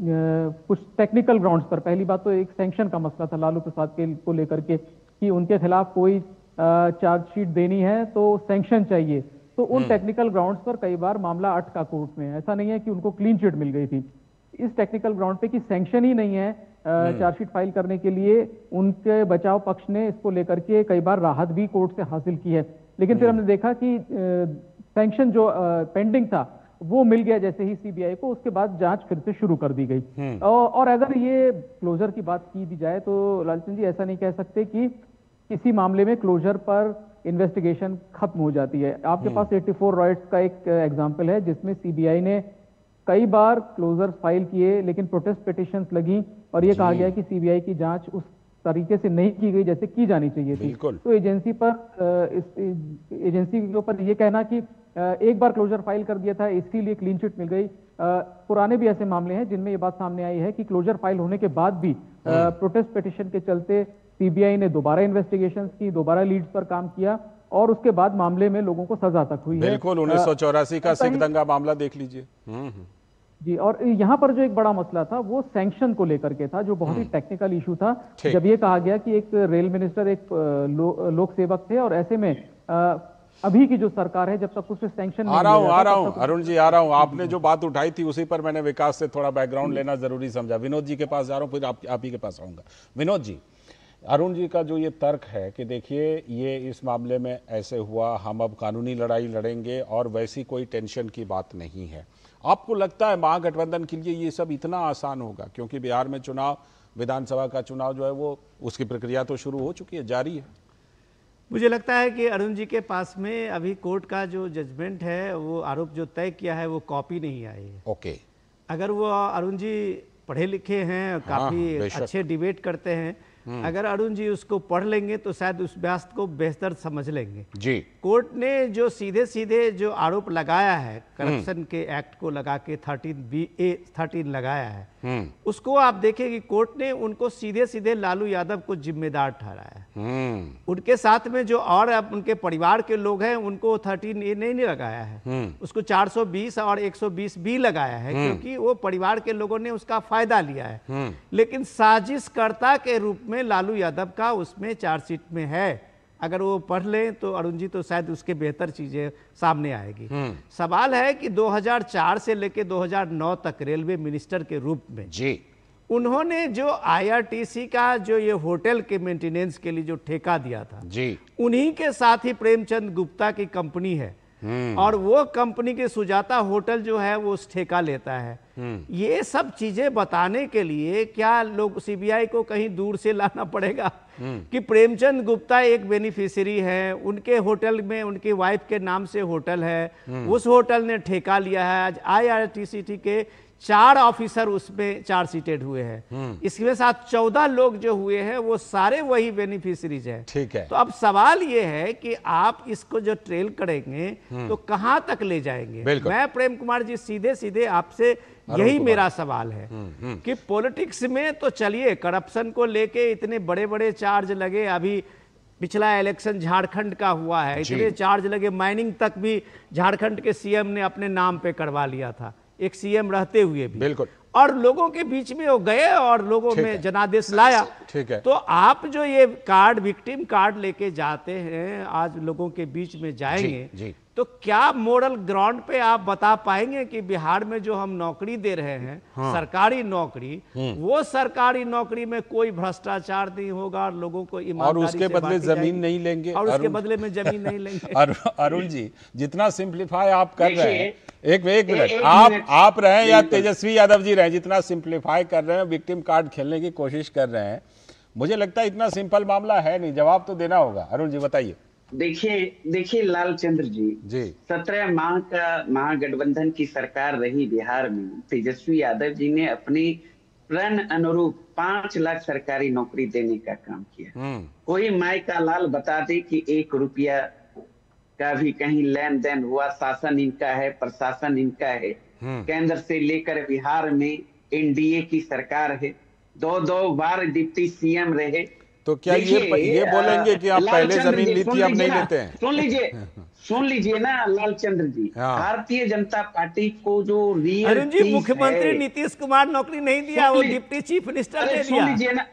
कुछ टेक्निकल ग्राउंड्स पर, पहली बात तो एक सैंक्शन का मसला था लालू प्रसाद के को लेकर के कि उनके खिलाफ कोई चार्जशीट देनी है तो सैंक्शन चाहिए, तो उन टेक्निकल ग्राउंड्स पर कई बार मामला अटका कोर्ट में। ऐसा नहीं है कि उनको क्लीन चिट मिल गई थी, इस टेक्निकल ग्राउंड पे कि सैंक्शन ही नहीं है चार्जशीट फाइल करने के लिए, उनके बचाव पक्ष ने इसको लेकर के कई बार राहत भी कोर्ट से हासिल की है। लेकिन फिर हमने देखा कि सैंक्शन जो पेंडिंग था वो मिल गया जैसे ही सीबीआई को, उसके बाद जांच फिर से शुरू कर दी गई। और अगर ये क्लोजर की बात की भी जाए तो लालचंद जी ऐसा नहीं कह सकते कि किसी मामले में क्लोजर पर इन्वेस्टिगेशन खत्म हो जाती है। आपके पास 84 रॉयट्स का एक एग्जाम्पल है जिसमें सीबीआई ने कई बार क्लोजर फाइल किए लेकिन प्रोटेस्ट पिटिशंस लगी और ये कहा गया कि सीबीआई की जांच उस तरीके से नहीं की गई जैसे की जानी चाहिए थी। तो एजेंसी के ऊपर ये कहना कि एक बार क्लोजर फाइल कर दिया था इसके लिए क्लीन चिट मिल गई, पुराने भी ऐसे मामले हैं जिनमें ये बात सामने आई है कि क्लोजर फाइल होने के बाद भी प्रोटेस्ट पिटिशन के चलते सीबीआई ने दोबारा इन्वेस्टिगेशंस की, दोबारा लीड्स पर काम किया और उसके बाद मामले में लोगों को सजा तक हुई है। बिल्कुल 1984 का सिख दंगा मामला देख लीजिए। जी, और यहाँ पर जो एक बड़ा मसला था वो सैंक्शन को लेकर के था, जो बहुत ही टेक्निकल इशू था। जब ये कहा गया कि एक रेल मिनिस्टर एक लोक सेवक थे और ऐसे में अभी की जो सरकार है जब तक उससे सैंक्शन आ रहा हूँ अरुण जी, आ रहा हूँ। आपने जो बात उठाई थी उसी पर मैंने विकास से थोड़ा बैकग्राउंड लेना जरूरी समझा। विनोद जी के पास जा रहा हूँ, फिर आप ही के पास आऊंगा। विनोद जी, अरुण जी का जो ये तर्क है कि देखिए ये इस मामले में ऐसे हुआ, हम अब कानूनी लड़ाई लड़ेंगे और वैसी कोई टेंशन की बात नहीं है, आपको लगता है महागठबंधन के लिए ये सब इतना आसान होगा? क्योंकि बिहार में चुनाव, विधानसभा का चुनाव जो है वो उसकी प्रक्रिया तो शुरू हो चुकी है, जारी है। मुझे लगता है कि अरुण जी के पास में अभी कोर्ट का जो जजमेंट है, वो आरोप जो तय किया है वो कॉपी नहीं आई है। ओके, अगर वो अरुण जी पढ़े लिखे हैं, काफी अच्छे डिबेट करते हैं, अगर अरुण जी उसको पढ़ लेंगे तो शायद उस बात को बेहतर समझ लेंगे। जी, कोर्ट ने जो सीधे सीधे जो आरोप लगाया है करप्शन के एक्ट को लगा के 13 लगाया है, उसको आप देखें कि कोर्ट ने उनको सीधे सीधे लालू यादव को जिम्मेदार ठहराया है। उनके साथ में जो और अब उनके परिवार के लोग हैं उनको 13A नहीं लगाया है, उसको 420 और 120 भी लगाया है, क्योंकि वो परिवार के लोगों ने उसका फायदा लिया है। लेकिन साजिशकर्ता के रूप में लालू यादव का उसमें चार्जशीट में है। अगर वो पढ़ लें तो अरुण जी तो शायद उसके बेहतर चीजें सामने आएगी। सवाल है कि 2004 से लेकर 2009 तक रेलवे मिनिस्टर के रूप में जी उन्होंने जो IRTC का जो ये होटल के मेंटेनेंस के लिए जो ठेका दिया था जी, उन्हीं के साथ ही प्रेमचंद गुप्ता की कंपनी है और वो कंपनी के सुजाता होटल जो है वो उस ठेका लेता है। ये सब चीजें बताने के लिए क्या लोग सीबीआई को कहीं दूर से लाना पड़ेगा कि प्रेमचंद गुप्ता एक बेनिफिशियरी है, उनके होटल में उनकी वाइफ के नाम से होटल है, उस होटल ने ठेका लिया है। आज IRTC के 4 ऑफिसर उसमें चार्जशीटेड हुए हैं, इसके साथ 14 लोग जो हुए हैं वो सारे वही बेनिफिशियरीज हैं। ठीक है, तो अब सवाल ये है कि आप इसको जो ट्रेल करेंगे तो कहां तक ले जाएंगे? मैं प्रेम कुमार जी सीधे सीधे आपसे यही मेरा सवाल है कि पॉलिटिक्स में तो चलिए करप्शन को लेके इतने बड़े बड़े चार्ज लगे, अभी पिछला इलेक्शन झारखंड का हुआ है, इतने चार्ज लगे, माइनिंग तक भी झारखंड के सीएम ने अपने नाम पे करवा लिया था, एक सीएम रहते हुए भी। बिल्कुल, और लोगों के बीच में वो गए और लोगों में जनादेश लाया। ठीक है, तो आप जो ये कार्ड, विक्टिम कार्ड लेके जाते हैं, आज लोगों के बीच में जाएंगे जी, तो क्या मोरल ग्राउंड पे आप बता पाएंगे कि बिहार में जो हम नौकरी दे रहे हैं, सरकारी नौकरी, वो सरकारी नौकरी में कोई भ्रष्टाचार नहीं होगा और लोगों को ईमानदारी और उसके बदले जमीन नहीं लेंगे, और उसके बदले में जमीन नहीं लेंगे। अरुण जी, जितना सिंप्लीफाई आप कर रहे हैं, एक मिनट, आप रहे या तेजस्वी यादव जी रहे, जितना सिंप्लीफाई कर रहे हैं, विक्टिम कार्ड खेलने की कोशिश कर रहे हैं, मुझे लगता है इतना सिंपल मामला है नहीं। जवाब तो देना होगा। अरुण जी बताइए। देखिए लालचंद्र जी 17 माह का महागठबंधन की सरकार रही बिहार में। तेजस्वी यादव जी ने अपनी प्रण अनुरूप 5 लाख सरकारी नौकरी देने का काम किया। कोई माई का लाल बता दे कि 1 रुपया का भी कहीं लेन देन हुआ। शासन इनका है, प्रशासन इनका है। केंद्र से लेकर बिहार में एनडीए की सरकार है, 2 बार डिप्टी सीएम रहे। तो क्या ये बोलेंगे कि आप पहले जमीन ली थी अब नहीं लेते हैं? सुन लीजिए ना लालचंद्र जी, भारतीय जनता पार्टी को जो रियल अरुण जी, मुख्यमंत्री नीतीश कुमार नौकरी नहीं दिया, वो डिप्टी चीफ मिनिस्टर दे दिया। सुन लीजिए ना,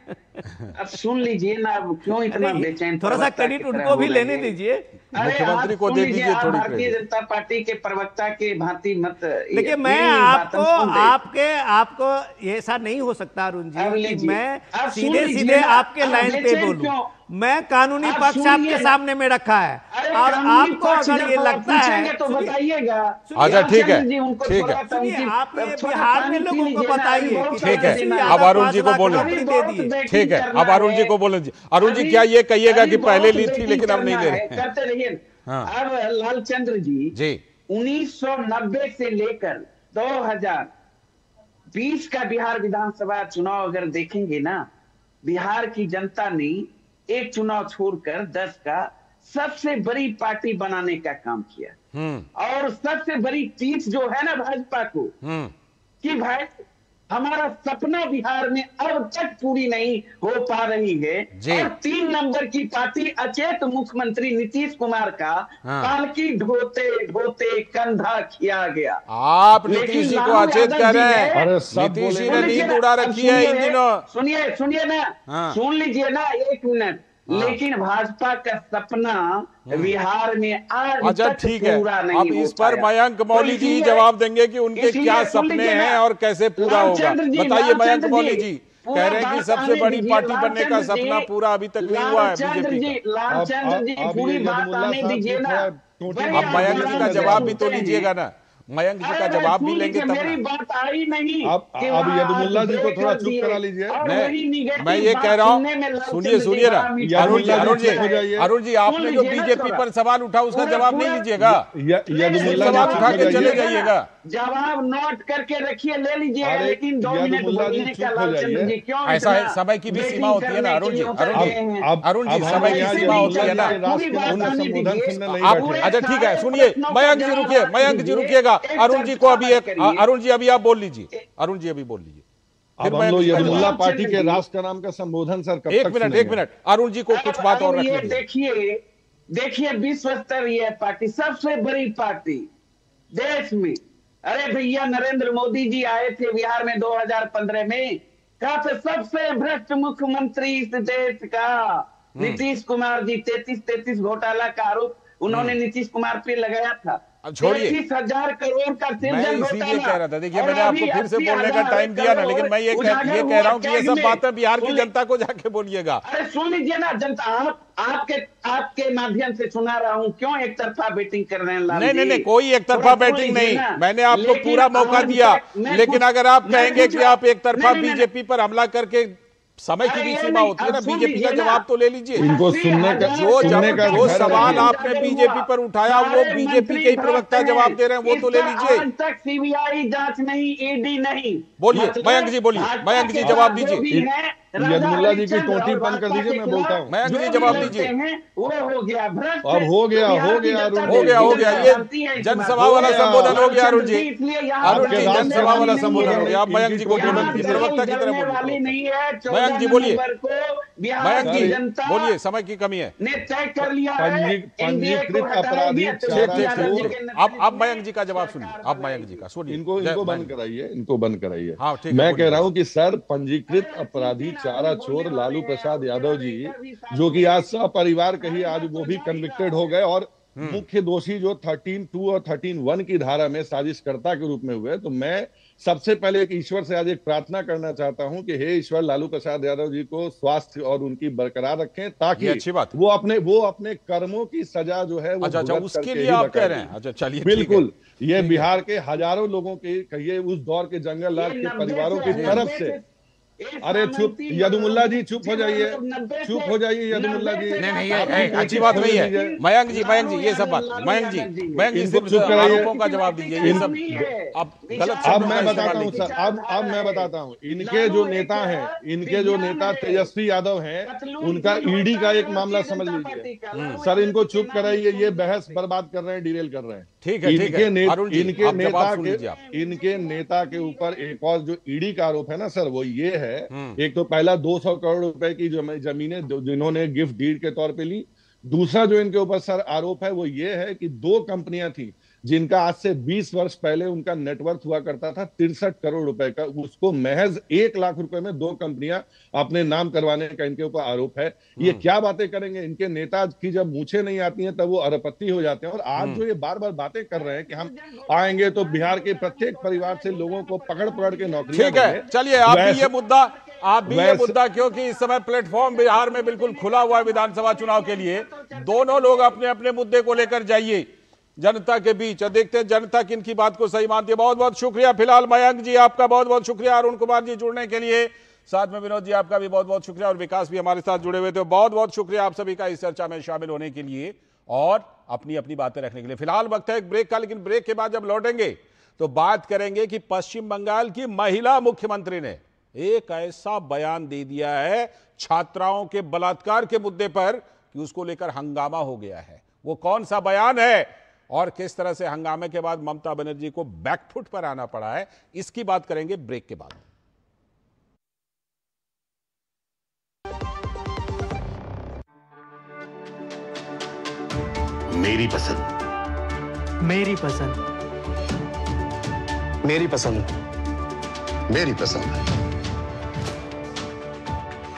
अब सुन लीजिए ना, अब क्यों इतना बेचैन? थोड़ा सा क्रेडिट उनको भी लेने दीजिए, मुख्यमंत्री को दे दीजिए थोड़ी। भारतीय जनता पार्टी के प्रवक्ता के भांति मत। देखिए, मैं आपको ऐसा नहीं हो सकता अरुण जी कि मैं सीधे सीधे आपके लाइन पे बोलूं। मैं कानूनी पक्ष आपके सामने में रखा है, और आपको अगर ये लगता है तो बताइएगा। अच्छा ठीक है, ठीक है, आप बिहार में लोगों को बताइए। ठीक है, अब अरुण जी को बोलने दीजिए। ठीक है, अब अरुण जी को बोलने दीजिए। अरुण जी, क्या ये कहिएगा कि पहले ली थी लेकिन अब नहीं दे रहे? करते रहिए। अब लालचंद्र जी 1990 से लेकर 2020 का बिहार विधानसभा चुनाव अगर देखेंगे ना, बिहार की जनता ने एक चुनाव छोड़कर 10 का सबसे बड़ी पार्टी बनाने का काम किया। और सबसे बड़ी चीज जो है ना भाजपा को, कि भाई हमारा सपना बिहार में अब तक पूरी नहीं हो पा रही है। और 3 नंबर की पार्टी अचेत मुख्यमंत्री नीतीश कुमार का पालकी ढोते ढोते कंधा किया गया। आप नीतीश जी को अचेत कह रहे हैं? नीतीश जी ने नींद उड़ा रखी है इन दिनों। सुनिए ना, सुन लीजिए ना 1 मिनट। लेकिन भाजपा का सपना बिहार में आज तक पूरा नहीं हो पाया। अब इस पर मयंक मौली जी जवाब देंगे कि उनके क्या सपने हैं और कैसे पूरा होगा। बताइए मयंक मौली जी, कह रहे हैं कि सबसे बड़ी पार्टी बनने का सपना पूरा अभी तक नहीं हुआ है बीजेपी का। लालचंद्र जी पूरी बात आने दीजिए ना। अब मयंक जी का जवाब भी तो लीजिएगा ना, मयंक जी का जवाब भी लेंगे तब। मेरी बात आई नहीं। अब यदुमुल्ला जी को थोड़ा चुप करा लीजिए। मैं ये कह रहा हूँ, सुनिए ना अरुण जी, आपने जो बीजेपी पर सवाल उठा उसका जवाब नहीं लीजिएगा, सवाल उठा के चले जाइएगा। जवाब नोट करके रखिए, ले लीजिए, लेकिन 2 मिनट बोलने का लालचंद्र जी क्यों? ऐसा है, समय की भी सीमा होती है ना अरुण जी। अरुण जी, समय की सीमा होती है ना। अच्छा ठीक है, सुनिए मयंक जी, रुकिए, मयंक जी रुकिएगा। अरुण जी को अभी अरुण जी अभी आप बोल लीजिए, अरुण जी अभी बोल लीजिए। अब हम लोग यदुमुल्ला पार्टी के राष्ट्र नाम का संबोधन सर कब तक? एक मिनट अरुण जी को कुछ बात और रखने दीजिए। देखिए विश्व स्तरीय पार्टी, सबसे बड़ी पार्टी देश में। अरे भैया, नरेंद्र मोदी जी आए थे बिहार में 2015 में, कहा था सबसे भ्रष्ट मुख्यमंत्री इस देश का नीतीश कुमार जी। 33 घोटाला का आरोप उन्होंने नीतीश कुमार पे लगाया था। छोड़िए, 33,000 करोड़ का मैं इसीलिए कह रहा था। देखिए, मैंने आपको फिर से बोलने का टाइम दिया ना, लेकिन मैं ये कह रहा हूँ कि ये सब बातें बिहार की जनता को जाके बोलिएगा। अरे सुन लीजिए ना, जनता आपके माध्यम से सुना रहा हूँ, क्यों एक तरफा बैटिंग कर रहे हैं? नहीं, कोई एक तरफा बैटिंग नहीं, मैंने आपको पूरा मौका दिया। लेकिन अगर आप कहेंगे कि आप एक तरफा बीजेपी पर हमला करके, समय की भी सीमा होती है ना, बीजेपी का जवाब तो ले लीजिए। इनको सुनने का जो सवाल आपने बीजेपी पर उठाया वो बीजेपी के ही प्रवक्ता जवाब दे रहे हैं, वो तो ले लीजिए। आज तक सीबीआई जांच नहीं, ईडी नहीं। बोलिए मयंक जी, बोलिए मयंक जी, जवाब दीजिए। यदुमुल्ला जी की टोटी बंद कर दीजिए, मैं बोलता हूँ। मयंक जी जवाब दीजिए। वो हो गया, अब हो गया ये जनसभा वाला संबोधन हो गया। अरुण जी जनसभा वाला संबोधन हो गया। आप मयंक जी को प्रवक्ता की तरह बोलिए। मयंक जी बोलिए, मयंक जी बोलिए, समय की कमी है। तय कर लिया पंजीकृत अपराधी। अब मयंक जी का जवाब सुनिए, आप मयंक जी का सुनिए। इनको बंद कराइए, इनको बंद कराइए। हाँ ठीक है, मैं कह रहा हूँ कि सर, पंजीकृत अपराधी चारा चोर लालू प्रसाद यादव जी, जो कि आज सपरिवार कही आज वो भी कन्विक्टेड हो गए, और मुख्य दोषी जो 13(2) और 13(1) की धारा में साजिशकर्ता के रूप में हुए। तो मैं सबसे पहले एक ईश्वर से आज एक प्रार्थना करना चाहता हूं कि हे ईश्वर, लालू प्रसाद यादव जी को स्वास्थ्य और उनकी बरकरार रखें, ताकि अच्छी बात, वो अपने कर्मों की सजा जो है वो अच्छा उसके लिए आप कह रहे हैं। अच्छा चलिए, बिल्कुल। ये बिहार के हजारों लोगों के, कहिए उस दौर के जंगल राज के परिवारों की तरफ से अरे चुप यदुमुल्ला जी, चुप हो जाइए, चुप हो जाइए यदुमुल्ला जी। नहीं, ये अच्छी बात नहीं है। मयंक जी ये सब बात, मयंक जी सिर्फ आरोपों का जवाब दीजिए, ये सब अब गलत। अब मैं बताता हूँ सर, अब मैं बताता हूँ, इनके जो नेता हैं, इनके जो नेता तेजस्वी यादव हैं, उनका ईडी का एक मामला समझ लीजिए सर। इनको चुप कराइए, ये बहस बर्बाद कर रहे हैं, डिरेल कर रहे हैं। ठीक है, इनके नेता के ऊपर एक और जो ईडी का आरोप है ना सर, वो ये है, एक तो पहला 200 करोड़ रुपए की जो जमीनें जिन्होंने गिफ्ट डीड के तौर पे ली। दूसरा जो इनके ऊपर सर आरोप है वो ये है कि 2 कंपनियां थी जिनका आज से 20 वर्ष पहले उनका नेटवर्थ हुआ करता था 63 करोड़ रुपए का, उसको महज 1 लाख रुपए में 2 कंपनियां अपने नाम करवाने का इनके ऊपर आरोप है। ये क्या बातें करेंगे, इनके नेता की जब मूछें नहीं आती हैं तब वो अरबपति हो जाते हैं। और आज जो ये बार बार बातें कर रहे हैं कि हम आएंगे तो बिहार के प्रत्येक परिवार से लोगों को पकड़ पकड़ के नौकरी। ठीक है, चलिए आप भी ये मुद्दा क्योंकि इस समय प्लेटफॉर्म बिहार में बिल्कुल खुला हुआ है विधानसभा चुनाव के लिए, दोनों लोग अपने अपने मुद्दे को लेकर जाइए जनता के बीच, और देखते हैं जनता किनकी बात को सही मानती है। बहुत बहुत शुक्रिया फिलहाल मयंक जी, आपका बहुत बहुत शुक्रिया, अरुण कुमार जी जुड़ने के लिए, साथ में विनोद जी आपका भी बहुत बहुत शुक्रिया, और विकास भी हमारे साथ जुड़े हुए थे। बहुत बहुत शुक्रिया आप सभी का इस चर्चा में शामिल होने के लिए और अपनी अपनी बातें रखने के लिए। फिलहाल वक्त है एक ब्रेक का, लेकिन ब्रेक के बाद जब लौटेंगे तो बात करेंगे कि पश्चिम बंगाल की महिला मुख्यमंत्री ने एक ऐसा बयान दे दिया है छात्राओं के बलात्कार के मुद्दे पर कि उसको लेकर हंगामा हो गया है। वो कौन सा बयान है और किस तरह से हंगामे के बाद ममता बनर्जी को बैकफुट पर आना पड़ा है, इसकी बात करेंगे ब्रेक के बाद। मेरी पसंद, मेरी पसंद, मेरी पसंद, मेरी पसंद,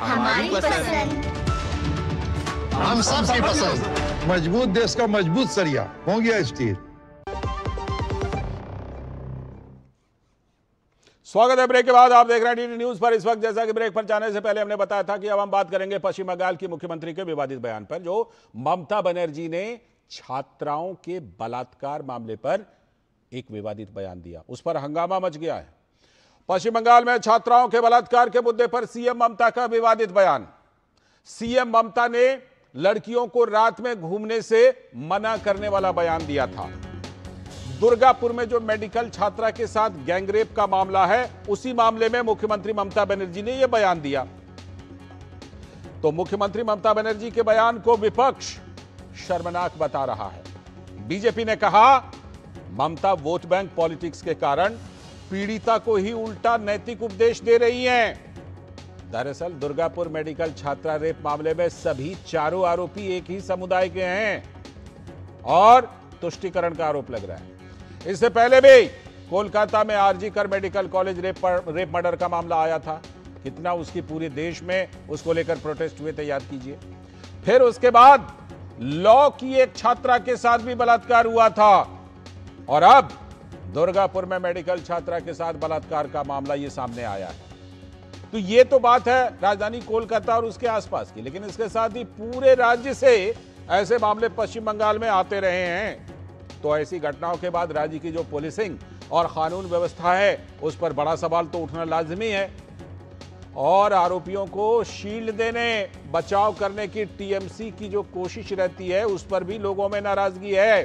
हमारी पसंद, हम सबकी पसंद। मजबूत देश का मजबूत सरिया हो गया स्टील। स्वागत है ब्रेक के बाद, आप देख रहे हैं डीडी न्यूज पर। इस वक्त जैसा कि ब्रेक पर जाने से पहले हमने बताया था कि अब हम बात करेंगे पश्चिम बंगाल की मुख्यमंत्री के विवादित बयान पर, जो ममता बनर्जी ने छात्राओं के बलात्कार मामले पर एक विवादित बयान दिया, उस पर हंगामा मच गया है। पश्चिम बंगाल में छात्राओं के बलात्कार के मुद्दे पर सीएम ममता का विवादित बयान। सीएम ममता ने लड़कियों को रात में घूमने से मना करने वाला बयान दिया था। दुर्गापुर में जो मेडिकल छात्रा के साथ गैंगरेप का मामला है, उसी मामले में मुख्यमंत्री ममता बनर्जी ने यह बयान दिया। तो मुख्यमंत्री ममता बनर्जी के बयान को विपक्ष शर्मनाक बता रहा है। बीजेपी ने कहा ममता वोट बैंक पॉलिटिक्स के कारण पीड़िता को ही उल्टा नैतिक उपदेश दे रही हैं। दरअसल दुर्गापुर मेडिकल छात्रा रेप मामले में सभी चारों आरोपी एक ही समुदाय के हैं और तुष्टीकरण का आरोप लग रहा है। इससे पहले भी कोलकाता में आरजी कर मेडिकल कॉलेज रेप मर्डर का मामला आया था। कितना उसकी पूरे देश में उसको लेकर प्रोटेस्ट हुए थे, याद कीजिए। फिर उसके बाद लॉ की एक छात्रा के साथ भी बलात्कार हुआ था और अब दुर्गापुर में मेडिकल छात्रा के साथ बलात्कार का मामला ये सामने आया है। तो ये तो बात है राजधानी कोलकाता और उसके आसपास की, लेकिन इसके साथ ही पूरे राज्य से ऐसे मामले पश्चिम बंगाल में आते रहे हैं। तो ऐसी घटनाओं के बाद राज्य की जो पुलिसिंग और कानून व्यवस्था है उस पर बड़ा सवाल तो उठना लाजमी है। और आरोपियों को शील्ड देने, बचाव करने की टीएमसी की जो कोशिश रहती है उस पर भी लोगों में नाराजगी है।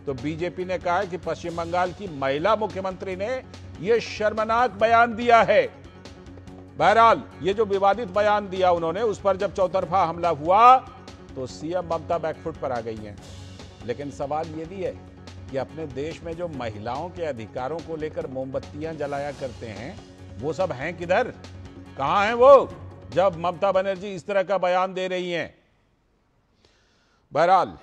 तो बीजेपी ने कहा है कि पश्चिम बंगाल की महिला मुख्यमंत्री ने यह शर्मनाक बयान दिया है। बहरहाल ये जो विवादित बयान दिया उन्होंने, उस पर जब चौतरफा हमला हुआ तो सीएम ममता बैकफुट पर आ गई हैं। लेकिन सवाल ये भी है कि अपने देश में जो महिलाओं के अधिकारों को लेकर मोमबत्तियां जलाया करते हैं, वो सब हैं किधर, कहां हैं वो, जब ममता बनर्जी इस तरह का बयान दे रही हैं। बहरहाल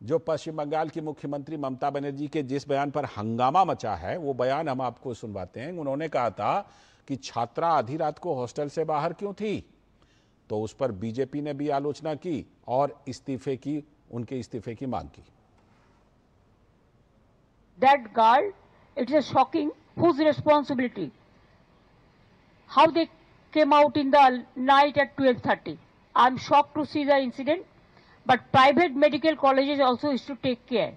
जो पश्चिम बंगाल की मुख्यमंत्री ममता बनर्जी के जिस बयान पर हंगामा मचा है, वो बयान हम आपको सुनवाते हैं। उन्होंने कहा था कि छात्रा आधी रात को हॉस्टल से बाहर क्यों थी, तो उस पर बीजेपी ने भी आलोचना की और उनके इस्तीफे की मांग की। That girl, it is shocking. Whose responsibility? How they came out in the night at 12:30? I'm shocked to see the incident. But private medical colleges also is to take care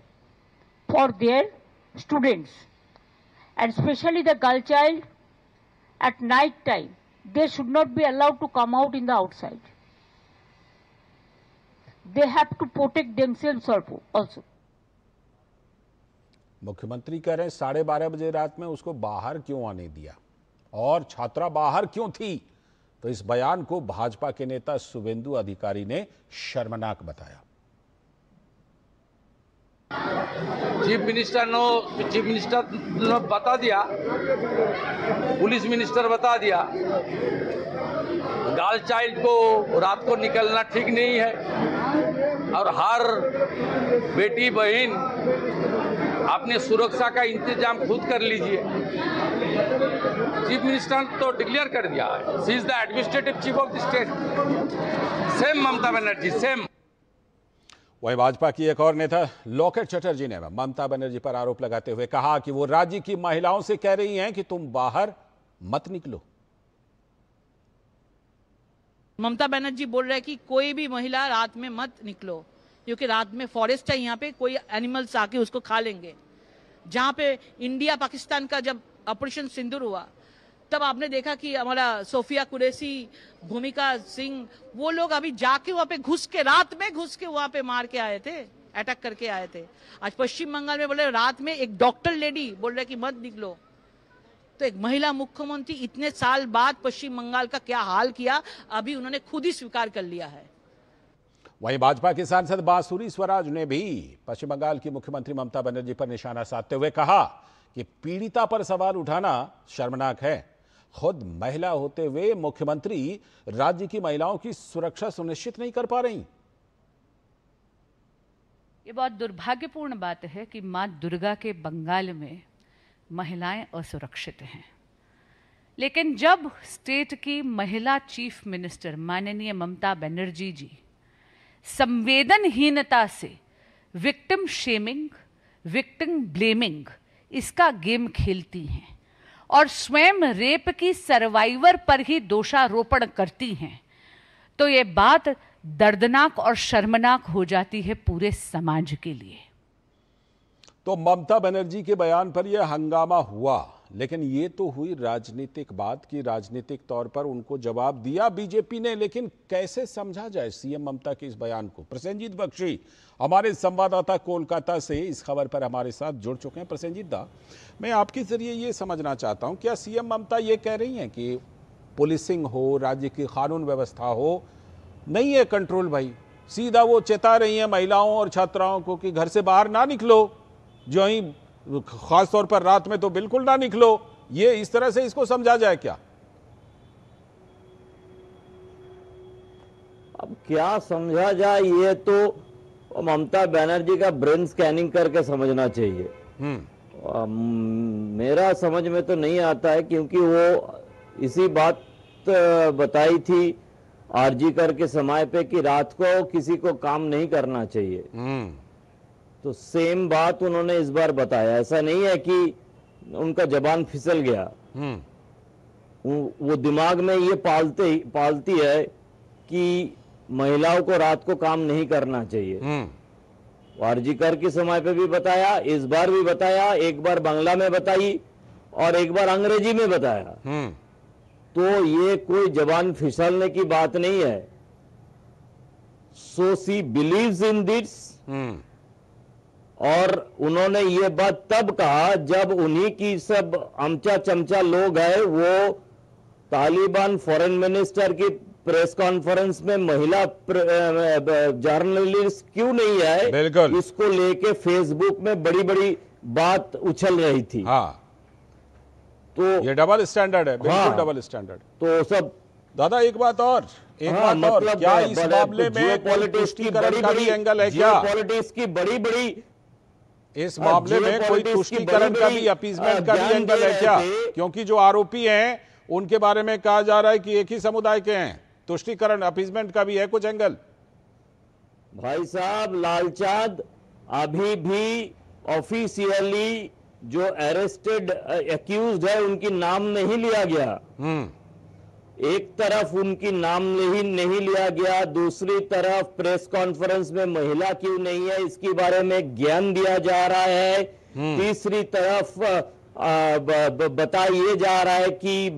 for their students, and especially the girl child at night time. they should not be allowed to come out in the outside. They have to protect themselves also. मुख्यमंत्री कह रहे हैं 12:30 बजे रात में उसको बाहर क्यों आने दिया और छात्रा बाहर क्यों थी, तो इस बयान को भाजपा के नेता शुभेंदु अधिकारी ने शर्मनाक बताया। चीफ मिनिस्टर ने बता दिया, पुलिस मिनिस्टर बता दिया, गर्ल चाइल्ड को रात को निकलना ठीक नहीं है और हर बेटी बहन अपने सुरक्षा का इंतजाम खुद कर लीजिए। चीफ मिनिस्टर ने तो डिक्लेयर कर दिया है, she is the administrative chief of the state, same Mamata Banerjee, same. वहीं भाजपा की एक और नेता लोकेट चटर्जी ने ममता बनर्जी पर आरोप लगाते हुए कहा कि वो राज्य की महिलाओं से कह रही हैं कि तुम बाहर मत निकलो। ममता बनर्जी बोल रहे हैं कि कोई भी महिला रात में मत निकलो, क्योंकि रात में फॉरेस्ट है, यहाँ पे कोई एनिमल्स आके उसको खा लेंगे। जहाँ पे इंडिया पाकिस्तान का जब ऑपरेशन सिंदूर हुआ तब आपने देखा कि हमारा सोफिया कुरैशी, भूमिका सिंह, वो लोग अभी जाके वहां पे घुस के, रात में घुस के वहां पे मार के आए थे, अटैक करके आए थे। आज पश्चिम बंगाल में बोले रात में एक डॉक्टर लेडी बोल रहे कि मत निकलो। तो एक महिला मुख्यमंत्री इतने साल बाद पश्चिम बंगाल का क्या हाल किया, अभी उन्होंने खुद ही स्वीकार कर लिया है। वहीं भाजपा के सांसद बांसुरी स्वराज ने भी पश्चिम बंगाल की मुख्यमंत्री ममता बनर्जी पर निशाना साधते हुए कहा कि पीड़िता पर सवाल उठाना शर्मनाक है। खुद महिला होते हुए मुख्यमंत्री राज्य की महिलाओं की सुरक्षा सुनिश्चित नहीं कर पा रही। ये बहुत दुर्भाग्यपूर्ण बात है कि मां दुर्गा के बंगाल में महिलाएं असुरक्षित हैं। लेकिन जब स्टेट की महिला चीफ मिनिस्टर माननीय ममता बनर्जी जी संवेदनहीनता से विक्टिम शेमिंग, विक्टिम ब्लेमिंग इसका गेम खेलती हैं और स्वयं रेप की सर्वाइवर पर ही दोषारोपण करती हैं, तो ये बात दर्दनाक और शर्मनाक हो जाती है पूरे समाज के लिए। तो ममता बनर्जी के बयान पर यह हंगामा हुआ, लेकिन ये तो हुई राजनीतिक बात की राजनीतिक तौर पर उनको जवाब दिया बीजेपी ने। लेकिन कैसे समझा जाए सीएम ममता के इस बयान को? प्रसेनजीत बख्शी हमारे संवाददाता कोलकाता से इस खबर पर हमारे साथ जुड़ चुके हैं। प्रसेनजीत दा, मैं आपके जरिए ये समझना चाहता हूं, क्या सीएम ममता ये कह रही हैं कि पुलिसिंग हो, राज्य की कानून व्यवस्था हो, नहीं है कंट्रोल भाई, सीधा वो चेता रही हैं महिलाओं और छात्राओं को कि घर से बाहर ना निकलो, जो ही खासतौर पर रात में तो बिल्कुल ना निकलो, ये इस तरह से इसको समझा जाए क्या? अब क्या समझा जाए, ये तो ममता बनर्जी का ब्रेन स्कैनिंग करके समझना चाहिए। मेरा समझ में तो नहीं आता है, क्योंकि वो इसी बात बताई थी आरजी कर के समय पे कि रात को किसी को काम नहीं करना चाहिए। तो सेम बात उन्होंने इस बार बताया। ऐसा नहीं है कि उनका जबान फिसल गया, वो दिमाग में ये पालती है कि महिलाओं को रात को काम नहीं करना चाहिए। आरजीकर के समय पे भी बताया, इस बार भी बताया, एक बार बांग्ला में बताई और एक बार अंग्रेजी में बताया। तो ये कोई जबान फिसलने की बात नहीं है। सो सी बिलीव्स इन दिस। और उन्होंने ये बात तब कहा जब उन्हीं की सब अमचा चमचा लोग हैं, वो तालिबान फॉरेन मिनिस्टर की प्रेस कॉन्फ्रेंस में महिला जर्नलिस्ट क्यों नहीं आए, इसको लेके फेसबुक में बड़ी बड़ी बात उछल रही थी। तो ये डबल स्टैंडर्ड है, बिल्कुल डबल स्टैंडर्ड। तो सब दादा एक बात और, मतलब क्या इस मामले में तुष्टीकरण का भी एंगल है क्या? पॉलिटिक्स की बड़ी इस मामले में कोई तुष्टीकरण का भी, अपीजमेंट का भी एंगल है क्या? क्योंकि जो आरोपी हैं उनके बारे में कहा जा रहा है कि एक ही समुदाय के हैं। तुष्टीकरण, अपीजमेंट का भी है कुछ एंगल? भाई साहब, लालचांद अभी भी ऑफिशियली जो अरेस्टेड एक्यूज्ड है उनकी नाम नहीं लिया गया। एक तरफ उनकी नाम नहीं लिया गया, दूसरी तरफ प्रेस कॉन्फ्रेंस में महिला क्यों नहीं है इसके बारे में ज्ञान दिया जा रहा है। तीसरी तरफ बताया जा रहा है कि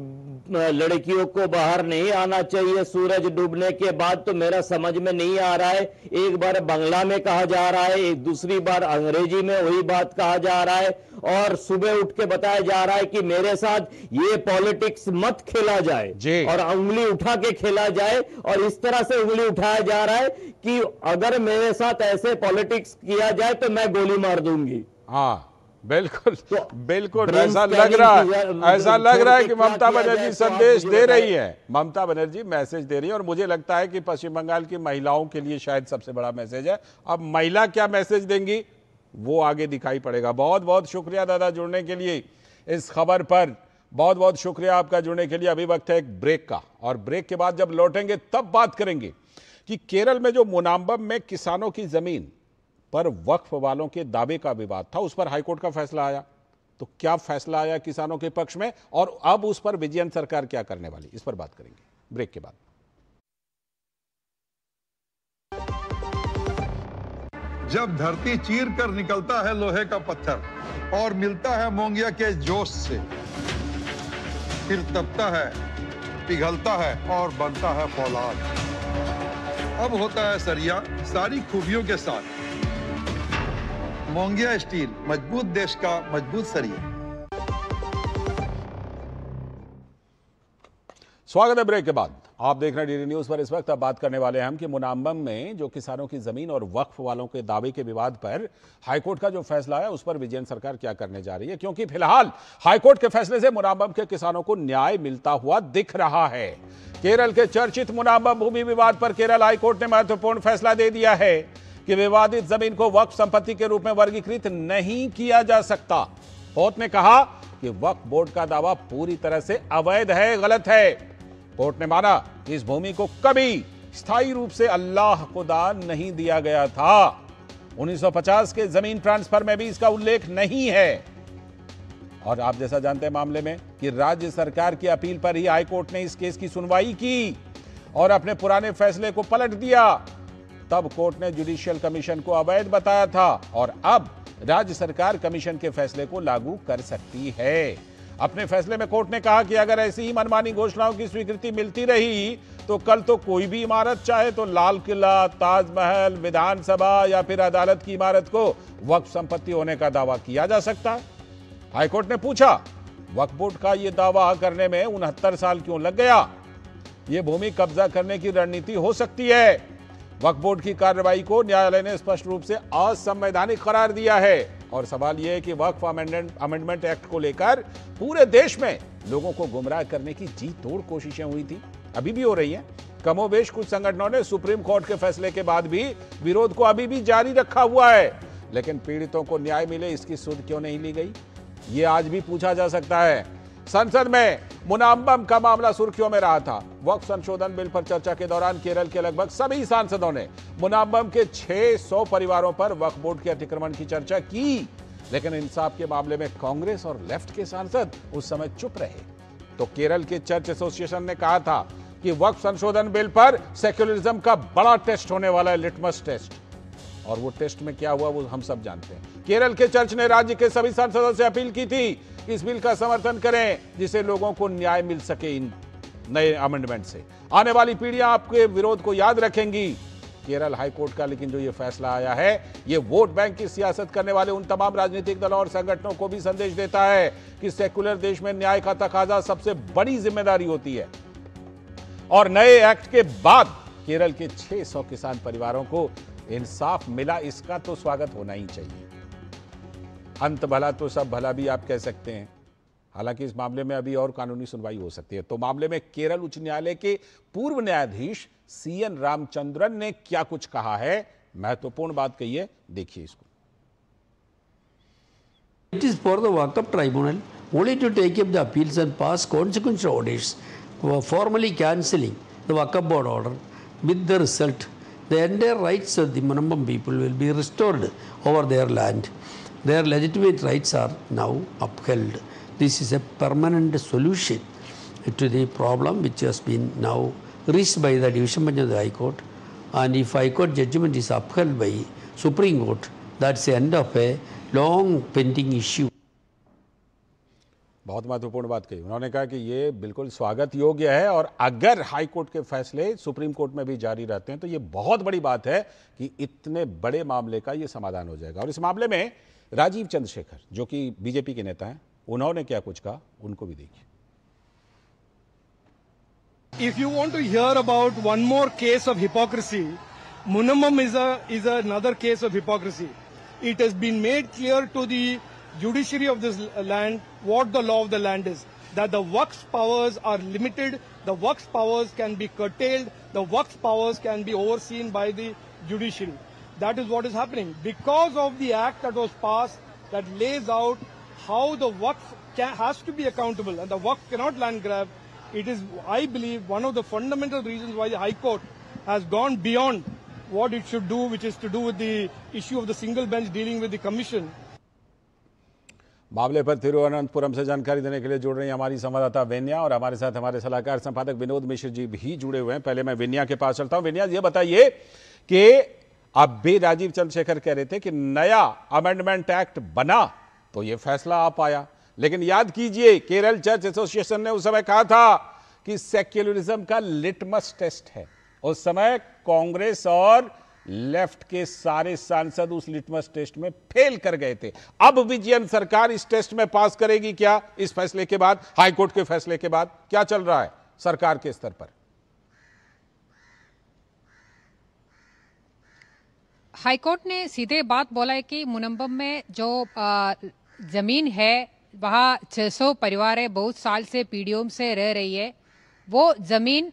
लड़कियों को बाहर नहीं आना चाहिए सूरज डूबने के बाद, तो मेरा समझ में नहीं आ रहा है। एक बार बांग्ला में कहा जा रहा है, एक दूसरी बार अंग्रेजी में वही बात कहा जा रहा है, और सुबह उठ के बताया जा रहा है कि मेरे साथ ये पॉलिटिक्स मत खेला जाए और उंगली उठा के खेला जाए। और इस तरह से उंगली उठाया जा रहा है कि अगर मेरे साथ ऐसे पॉलिटिक्स किया जाए तो मैं गोली मार दूंगी। हाँ बिल्कुल, बिल्कुल ऐसा लग रहा है कि ममता बनर्जी संदेश दे रही है। ममता बनर्जी मैसेज दे रही है, और मुझे लगता है कि पश्चिम बंगाल की महिलाओं के लिए शायद सबसे बड़ा मैसेज है। अब महिला क्या मैसेज देंगी वो आगे दिखाई पड़ेगा। बहुत बहुत शुक्रिया दादा जुड़ने के लिए इस खबर पर, बहुत बहुत शुक्रिया आपका जुड़ने के लिए। अभी वक्त है एक ब्रेक का, और ब्रेक के बाद जब लौटेंगे तब बात करेंगे कि केरल में जो मुनाम्बम में किसानों की जमीन पर वक्फ वालों के दावे का विवाद था, उस पर हाईकोर्ट का फैसला आया। तो क्या फैसला आया किसानों के पक्ष में, और अब उस पर विजयन सरकार क्या करने वाली, इस पर बात करेंगे ब्रेक के बाद। जब धरती चीर कर निकलता है लोहे का पत्थर और मिलता है मोंगिया के जोश से, फिर तपता है, पिघलता है और बनता है फौलाद। अब होता है सरिया सारी खूबियों के साथ। मोंगिया स्टील, मजबूत देश का मजबूत सरिया। स्वागत है ब्रेक के बाद। आप देख रहे हैं डीडी न्यूज पर। इस वक्त अब बात करने वाले हैं हम कि मुनाम्बम में जो किसानों की जमीन और वक्फ वालों के दावे के विवाद पर हाईकोर्ट का जो फैसला है उस पर विजयन सरकार क्या करने जा रही है, क्योंकि फिलहाल हाईकोर्ट के फैसले से मुनाम्बम के किसानों को न्याय मिलता हुआ दिख रहा है। केरल के चर्चित मुनाम्बम भूमि विवाद पर केरल हाईकोर्ट ने महत्वपूर्ण फैसला दे दिया है कि विवादित जमीन को वक्फ संपत्ति के रूप में वर्गीकृत नहीं किया जा सकता। कोर्ट ने कहा कि वक्फ बोर्ड का दावा पूरी तरह से अवैध है, गलत है। कोर्ट ने माना कि इस भूमि को कभी स्थायी रूप से अल्लाह को दान नहीं दिया गया था। 1950 के जमीन ट्रांसफर में भी इसका उल्लेख नहीं है। और आप जैसा जानते हैं मामले में कि राज्य सरकार की अपील पर ही हाईकोर्ट ने इस केस की सुनवाई की और अपने पुराने फैसले को पलट दिया। तब कोर्ट ने जुडिशियल कमीशन को अवैध बताया था, और अब राज्य सरकार कमीशन के फैसले को लागू कर सकती है। अपने फैसले में कोर्ट ने कहा कि अगर ऐसी ही मनमानी घोषणाओं की स्वीकृति मिलती रही तो कल तो कोई भी इमारत, चाहे तो लाल किला, ताजमहल, विधानसभा या फिर अदालत की इमारत को वक्फ संपत्ति होने का दावा किया जा सकता है। हाईकोर्ट ने पूछा, वक्फ बोर्ड का यह दावा करने में 69 साल क्यों लग गया? यह भूमि कब्जा करने की रणनीति हो सकती है। वक्फ बोर्ड की कार्रवाई को न्यायालय ने स्पष्ट रूप से असंवैधानिक करार दिया है। और सवाल यह है कि वक्फ अमेंडमेंट एक्ट को लेकर पूरे देश में लोगों को गुमराह करने की जी तोड़ कोशिशें हुई थी, अभी भी हो रही हैं। कमोबेश कुछ संगठनों ने सुप्रीम कोर्ट के फैसले के बाद भी विरोध को अभी भी जारी रखा हुआ है। लेकिन पीड़ितों को न्याय मिले, इसकी सुध क्यों नहीं ली गई, ये आज भी पूछा जा सकता है। संसद में मुनाम्बम का मामला सुर्खियों में रहा था। वक्फ संशोधन बिल पर चर्चा के दौरान केरल के लगभग सभी सांसदों ने मुनाम्बम के 600 परिवारों पर वक्फ बोर्ड के अतिक्रमण की चर्चा की, लेकिन इंसाफ के मामले में कांग्रेस और लेफ्ट के सांसद उस समय चुप रहे। तो केरल के चर्च एसोसिएशन ने कहा था कि वक्फ संशोधन बिल पर सेक्युलरिज्म का बड़ा टेस्ट होने वाला है, लिटमस टेस्ट। और वो टेस्ट में क्या हुआ वो हम सब जानते हैं। केरल के चर्च ने राज्य के सभी सांसदों से अपील की थी कि इस बिल का समर्थन करें, जिससे लोगों को न्याय मिल सके इन नए अमेंडमेंट से। आने वाली पीढ़ियां आपके विरोध को याद रखेंगी। केरल हाईकोर्ट का लेकिन जो ये फैसला आया है, ये वोट बैंक की सियासत करने वाले उन तमाम राजनीतिक दलों और संगठनों को भी संदेश देता है कि सेक्युलर देश में न्याय का तकाजा सबसे बड़ी जिम्मेदारी होती है। और नए एक्ट के बाद केरल के 600 किसान परिवारों को इंसाफ मिला, इसका तो स्वागत होना ही चाहिए। अंत भला तो सब भला भी आप कह सकते हैं। हालांकि इस मामले में अभी और कानूनी सुनवाई हो सकती है। तो मामले में केरल उच्च न्यायालय के पूर्व न्यायाधीश CN रामचंद्रन ने क्या कुछ कहा है, महत्वपूर्ण बात कही है, देखिए इसको। It is for the Waqf Tribunal only to take up the appeals and pass consequential orders formally cancelling the Waqf Board order. With the result, the entire rights of the Munampam people will be restored over their land. Their legitimate rights are now upheld. This is a permanent solution to the problem which has been now reached by the Division Bench of the High Court. And if High Court judgment is upheld by Supreme Court, that's the end of a long pending issue. बहुत महत्वपूर्ण बात कही उन्होंने। कहा कि ये बिल्कुल स्वागत योग्य है और अगर हाई कोर्ट के फैसले सुप्रीम कोर्ट में भी जारी रहते हैं तो ये बहुत बड़ी बात है कि इतने बड़े मामले का ये समाधान हो जाएगा। और इस मामले में राजीव चंद्रशेखर जो कि बीजेपी के नेता हैं, उन्होंने क्या कुछ कहा, उनको भी देखिए। If you want to hear about one more case of hypocrisy, Munambam is another case of hypocrisy. It has been made clear to the judiciary of this land what the law of the land is. That the Waqf powers are limited, the Waqf powers can be curtailed, the Waqf powers can be overseen by the judiciary. That is what is happening. Because of the act that was passed that lays out how the Waqf has to be accountable and the Waqf cannot land grab, it is, I believe, one of the fundamental reasons why the High Court has gone beyond what it should do, which is to do with the issue of the single bench dealing with the commission. मामले पर तिरुवनंतपुरम से जानकारी देने के लिए जुड़ रही हमारी संवाददाता वेन्या और हमारे साथ हमारे सलाहकार संपादक विनोद मिश्र जी भी जुड़े हुए हैं। पहले मैं वेन्या के पास चलता हूं। वेन्या, ये बताइए कि अब भी राजीव चंद्रशेखर कह रहे थे कि नया अमेंडमेंट एक्ट बना तो ये फैसला आ पाया, लेकिन याद कीजिए केरल चर्च एसोसिएशन ने उस समय कहा था कि सेक्युलरिज्म का लिटमस टेस्ट है। उस समय कांग्रेस और लेफ्ट के सारे सांसद उस लिटमस टेस्ट में फेल कर गए थे। अब विजयन सरकार इस टेस्ट में पास करेगी क्या? इस फैसले के बाद, हाईकोर्ट के फैसले के बाद क्या चल रहा है सरकार के स्तर पर? हाईकोर्ट ने सीधे बात बोला है कि मुनम्बम में जो जमीन है वहाँ 600 परिवार है, बहुत साल से पीढ़ियों से रह रही है, वो जमीन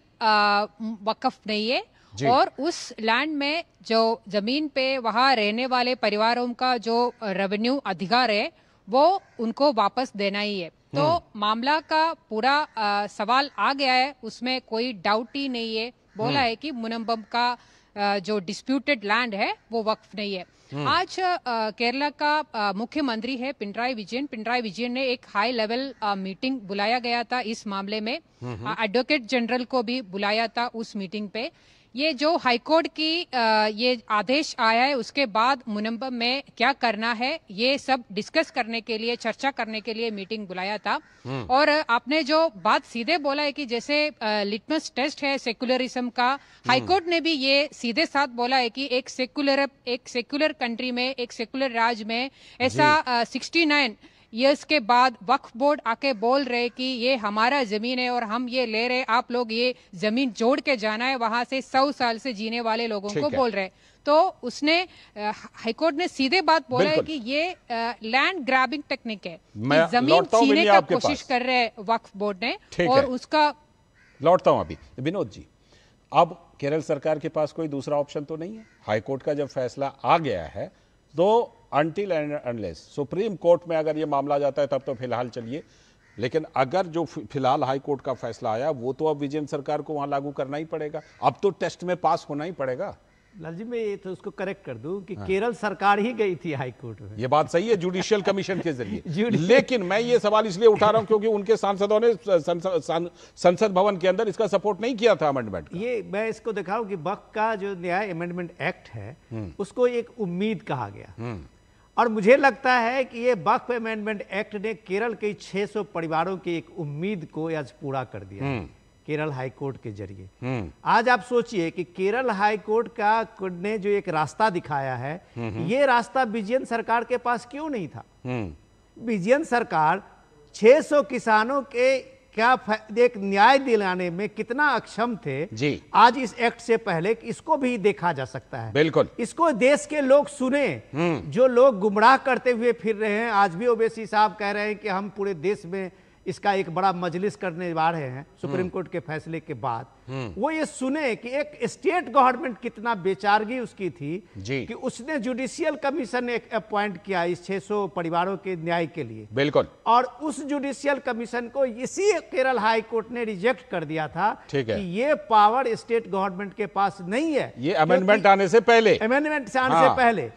वक्फ नहीं है और उस लैंड में जो जमीन पे वहाँ रहने वाले परिवारों का जो रेवेन्यू अधिकार है वो उनको वापस देना ही है। तो मामला का पूरा सवाल आ गया है, उसमें कोई डाउट ही नहीं है। बोला है कि मुनम्बम का जो डिस्प्यूटेड लैंड है वो वक्फ नहीं है। आज केरला का मुख्यमंत्री है पिनराई विजयन ने एक हाई लेवल मीटिंग बुलाया गया था इस मामले में। एडवोकेट जनरल को भी बुलाया था उस मीटिंग पे। ये जो हाईकोर्ट की ये आदेश आया है उसके बाद मुनम्बम में क्या करना है ये सब डिस्कस करने के लिए, चर्चा करने के लिए मीटिंग बुलाया था। और आपने जो बात सीधे बोला है कि जैसे लिटमस टेस्ट है सेक्युलरिज्म का, हाईकोर्ट ने भी ये सीधे साथ बोला है कि एक सेक्युलर कंट्री में, एक सेक्युलर राज्य में ऐसा 69 ईयर्स के बाद वक्फ बोर्ड आके बोल रहे कि ये हमारा जमीन है और हम ये ले रहे, आप लोग ये जमीन जोड़ के जाना है, वहां से 100 साल से जीने वाले लोगों को बोल रहे। तो उसने हाईकोर्ट ने सीधे बात बोला है कि ये लैंड ग्रैबिंग टेक्निक है, जमीन छीनने का कोशिश कर रहे हैं वक्फ बोर्ड ने। और उसका लौटता हूं अभी विनोद जी। अब केरल सरकार के पास कोई दूसरा ऑप्शन तो नहीं है। हाईकोर्ट का जब फैसला आ गया है तो until and unless supreme court में अगर ये मामला जाता है तब तो फिलहाल चलिए, लेकिन अगर जो फिलहाल हाई कोर्ट का फैसला आया वो तो अब विजयन सरकार को वहां लागू करना ही पड़ेगा। अब तो टेस्ट में पास होना ही पड़ेगा। लाल जी, मैं ये तो उसको करेक्ट कर दूं कि केरल सरकार ही गई थी हाई कोर्ट में। ये बात सही है, जुडिशियल कमीशन के जरिए। लेकिन मैं ये सवाल इसलिए उठा रहा हूं क्योंकि उनके सांसदों ने संसद भवन के अंदर इसका सपोर्ट नहीं किया था अमेंडमेंट। ये मैं इसको देखा हूं कि वक्फ का जो नया अमेंडमेंट एक्ट है उसको एक उम्मीद कहा गया और मुझे लगता है कि ये वक्फ अमेंडमेंट एक्ट ने केरल के 600 परिवारों की एक उम्मीद को आज पूरा कर दिया केरल हाई कोर्ट के जरिए। आज आप सोचिए कि केरल हाई कोर्ट का ने जो एक रास्ता दिखाया है, ये रास्ता विजयन सरकार के पास क्यों नहीं था? विजयन सरकार 600 किसानों के क्या एक न्याय दिलाने में कितना अक्षम थे जी। आज इस एक्ट से पहले इसको भी देखा जा सकता है। बिल्कुल, इसको देश के लोग सुने। जो लोग गुमराह करते हुए फिर रहे हैं, आज भी ओवैसी साहब कह रहे हैं कि हम पूरे देश में इसका एक बड़ा मजलिस करने जा रहे हैं सुप्रीम कोर्ट के फैसले के बाद। वो ये सुने कि एक स्टेट गवर्नमेंट कितना बेचारगी उसकी थी कि उसने जुडिशियल कमीशन एक अपॉइंट किया इस 600 परिवारों के न्याय के लिए। बिल्कुल, और उस जुडिशियल कमीशन को इसी केरल हाई कोर्ट ने रिजेक्ट कर दिया था कि ये पावर स्टेट गवर्नमेंट के पास नहीं है। ये अमेंडमेंट आने से पहले, अमेंडमेंट आने से पहले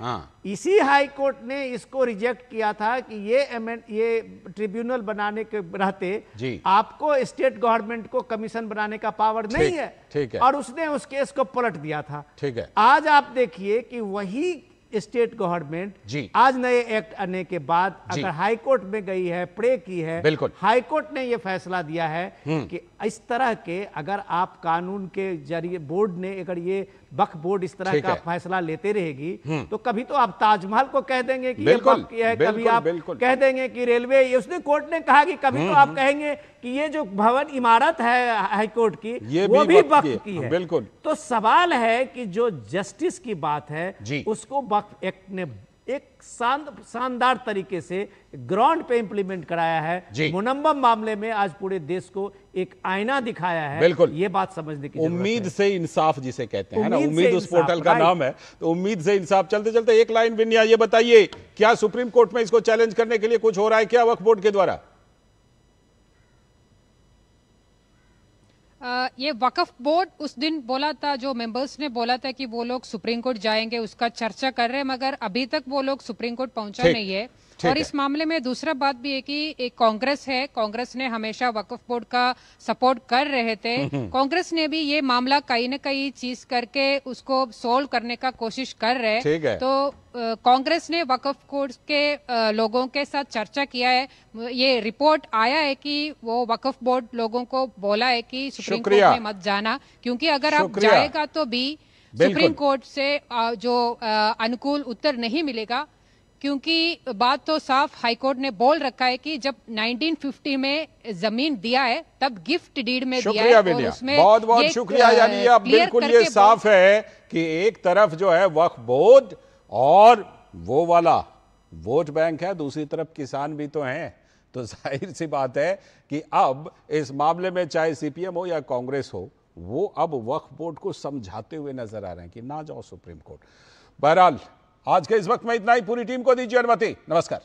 इसी हाई कोर्ट ने इसको रिजेक्ट किया था कि ये ट्रिब्यूनल बनाने के रहते आपको स्टेट गवर्नमेंट को कमीशन बनाने का पावर नहीं है। ठीक है। और उसने उस केस को पलट दिया था। ठीक है। आज आप देखिए कि वही स्टेट गवर्नमेंट आज नए एक्ट आने के बाद अगर हाई कोर्ट में गई है, प्रे की है, बिल्कुल हाई कोर्ट ने यह फैसला दिया है कि इस तरह के अगर आप कानून के जरिए बोर्ड ने अगर ये वक्फ बोर्ड इस तरह का फैसला लेते रहेगी तो कभी तो आप ताजमहल को कह देंगे कि ये वक्फ की है, कभी आप कह देंगे कि रेलवे, उसने कोर्ट ने कहा कि कभी तो आप कहेंगे कि ये जो भवन इमारत है हाई कोर्ट की वो भी वक्फ की है। बिल्कुल। तो सवाल है कि जो जस्टिस की बात है उसको वक्फ एक्ट ने एक शानदार तरीके से ग्राउंड पे इंप्लीमेंट कराया है। मुनम्बम मामले में आज पूरे देश को एक आईना दिखाया है। बिल्कुल, ये बात समझने की उम्मीद से इंसाफ जिसे कहते हैं ना, उम्मीद उस पोर्टल का नाम है, तो उम्मीद से इंसाफ। चलते चलते एक लाइन विन्या, ये बताइए क्या सुप्रीम कोर्ट में इसको चैलेंज करने के लिए कुछ हो रहा है क्या वक्फ बोर्ड के द्वारा? ये वक्फ बोर्ड उस दिन बोला था, जो मेंबर्स ने बोला था कि वो लोग सुप्रीम कोर्ट जाएंगे, उसका चर्चा कर रहे हैं, मगर अभी तक वो लोग सुप्रीम कोर्ट पहुंचा नहीं है। और इस मामले में दूसरा बात भी है कि एक कांग्रेस है, कांग्रेस ने हमेशा वक्फ बोर्ड का सपोर्ट कर रहे थे। कांग्रेस ने भी ये मामला कहीं न कहीं चीज करके उसको सोल्व करने का कोशिश कर रहे हैं। तो कांग्रेस ने वक्फ बोर्ड के लोगों के साथ चर्चा किया है। ये रिपोर्ट आया है कि वो वक्फ बोर्ड लोगों को बोला है कि सुप्रीम कोर्ट में मत जाना, क्योंकि अगर आप जाएगा तो भी सुप्रीम कोर्ट से जो अनुकूल उत्तर नहीं मिलेगा। क्योंकि बात तो साफ हाईकोर्ट ने बोल रखा है कि जब 1950 में जमीन दिया है तब गिफ्ट डीड में दिया है, और उसमें बहुत बहुत शुक्रिया। यानी अब बिल्कुल ये साफ है कि एक तरफ जो है वक्फ बोर्ड और वो वाला वोट बैंक है, दूसरी तरफ किसान भी तो हैं। तो जाहिर सी बात है कि अब इस मामले में चाहे सीपीएम हो या कांग्रेस हो, वो अब वक्फ बोर्ड को समझाते हुए नजर आ रहे हैं कि ना जाओ सुप्रीम कोर्ट। बहरहाल आज के इस वक्त में इतना ही। पूरी टीम को दीजिए अनुमति। नमस्कार।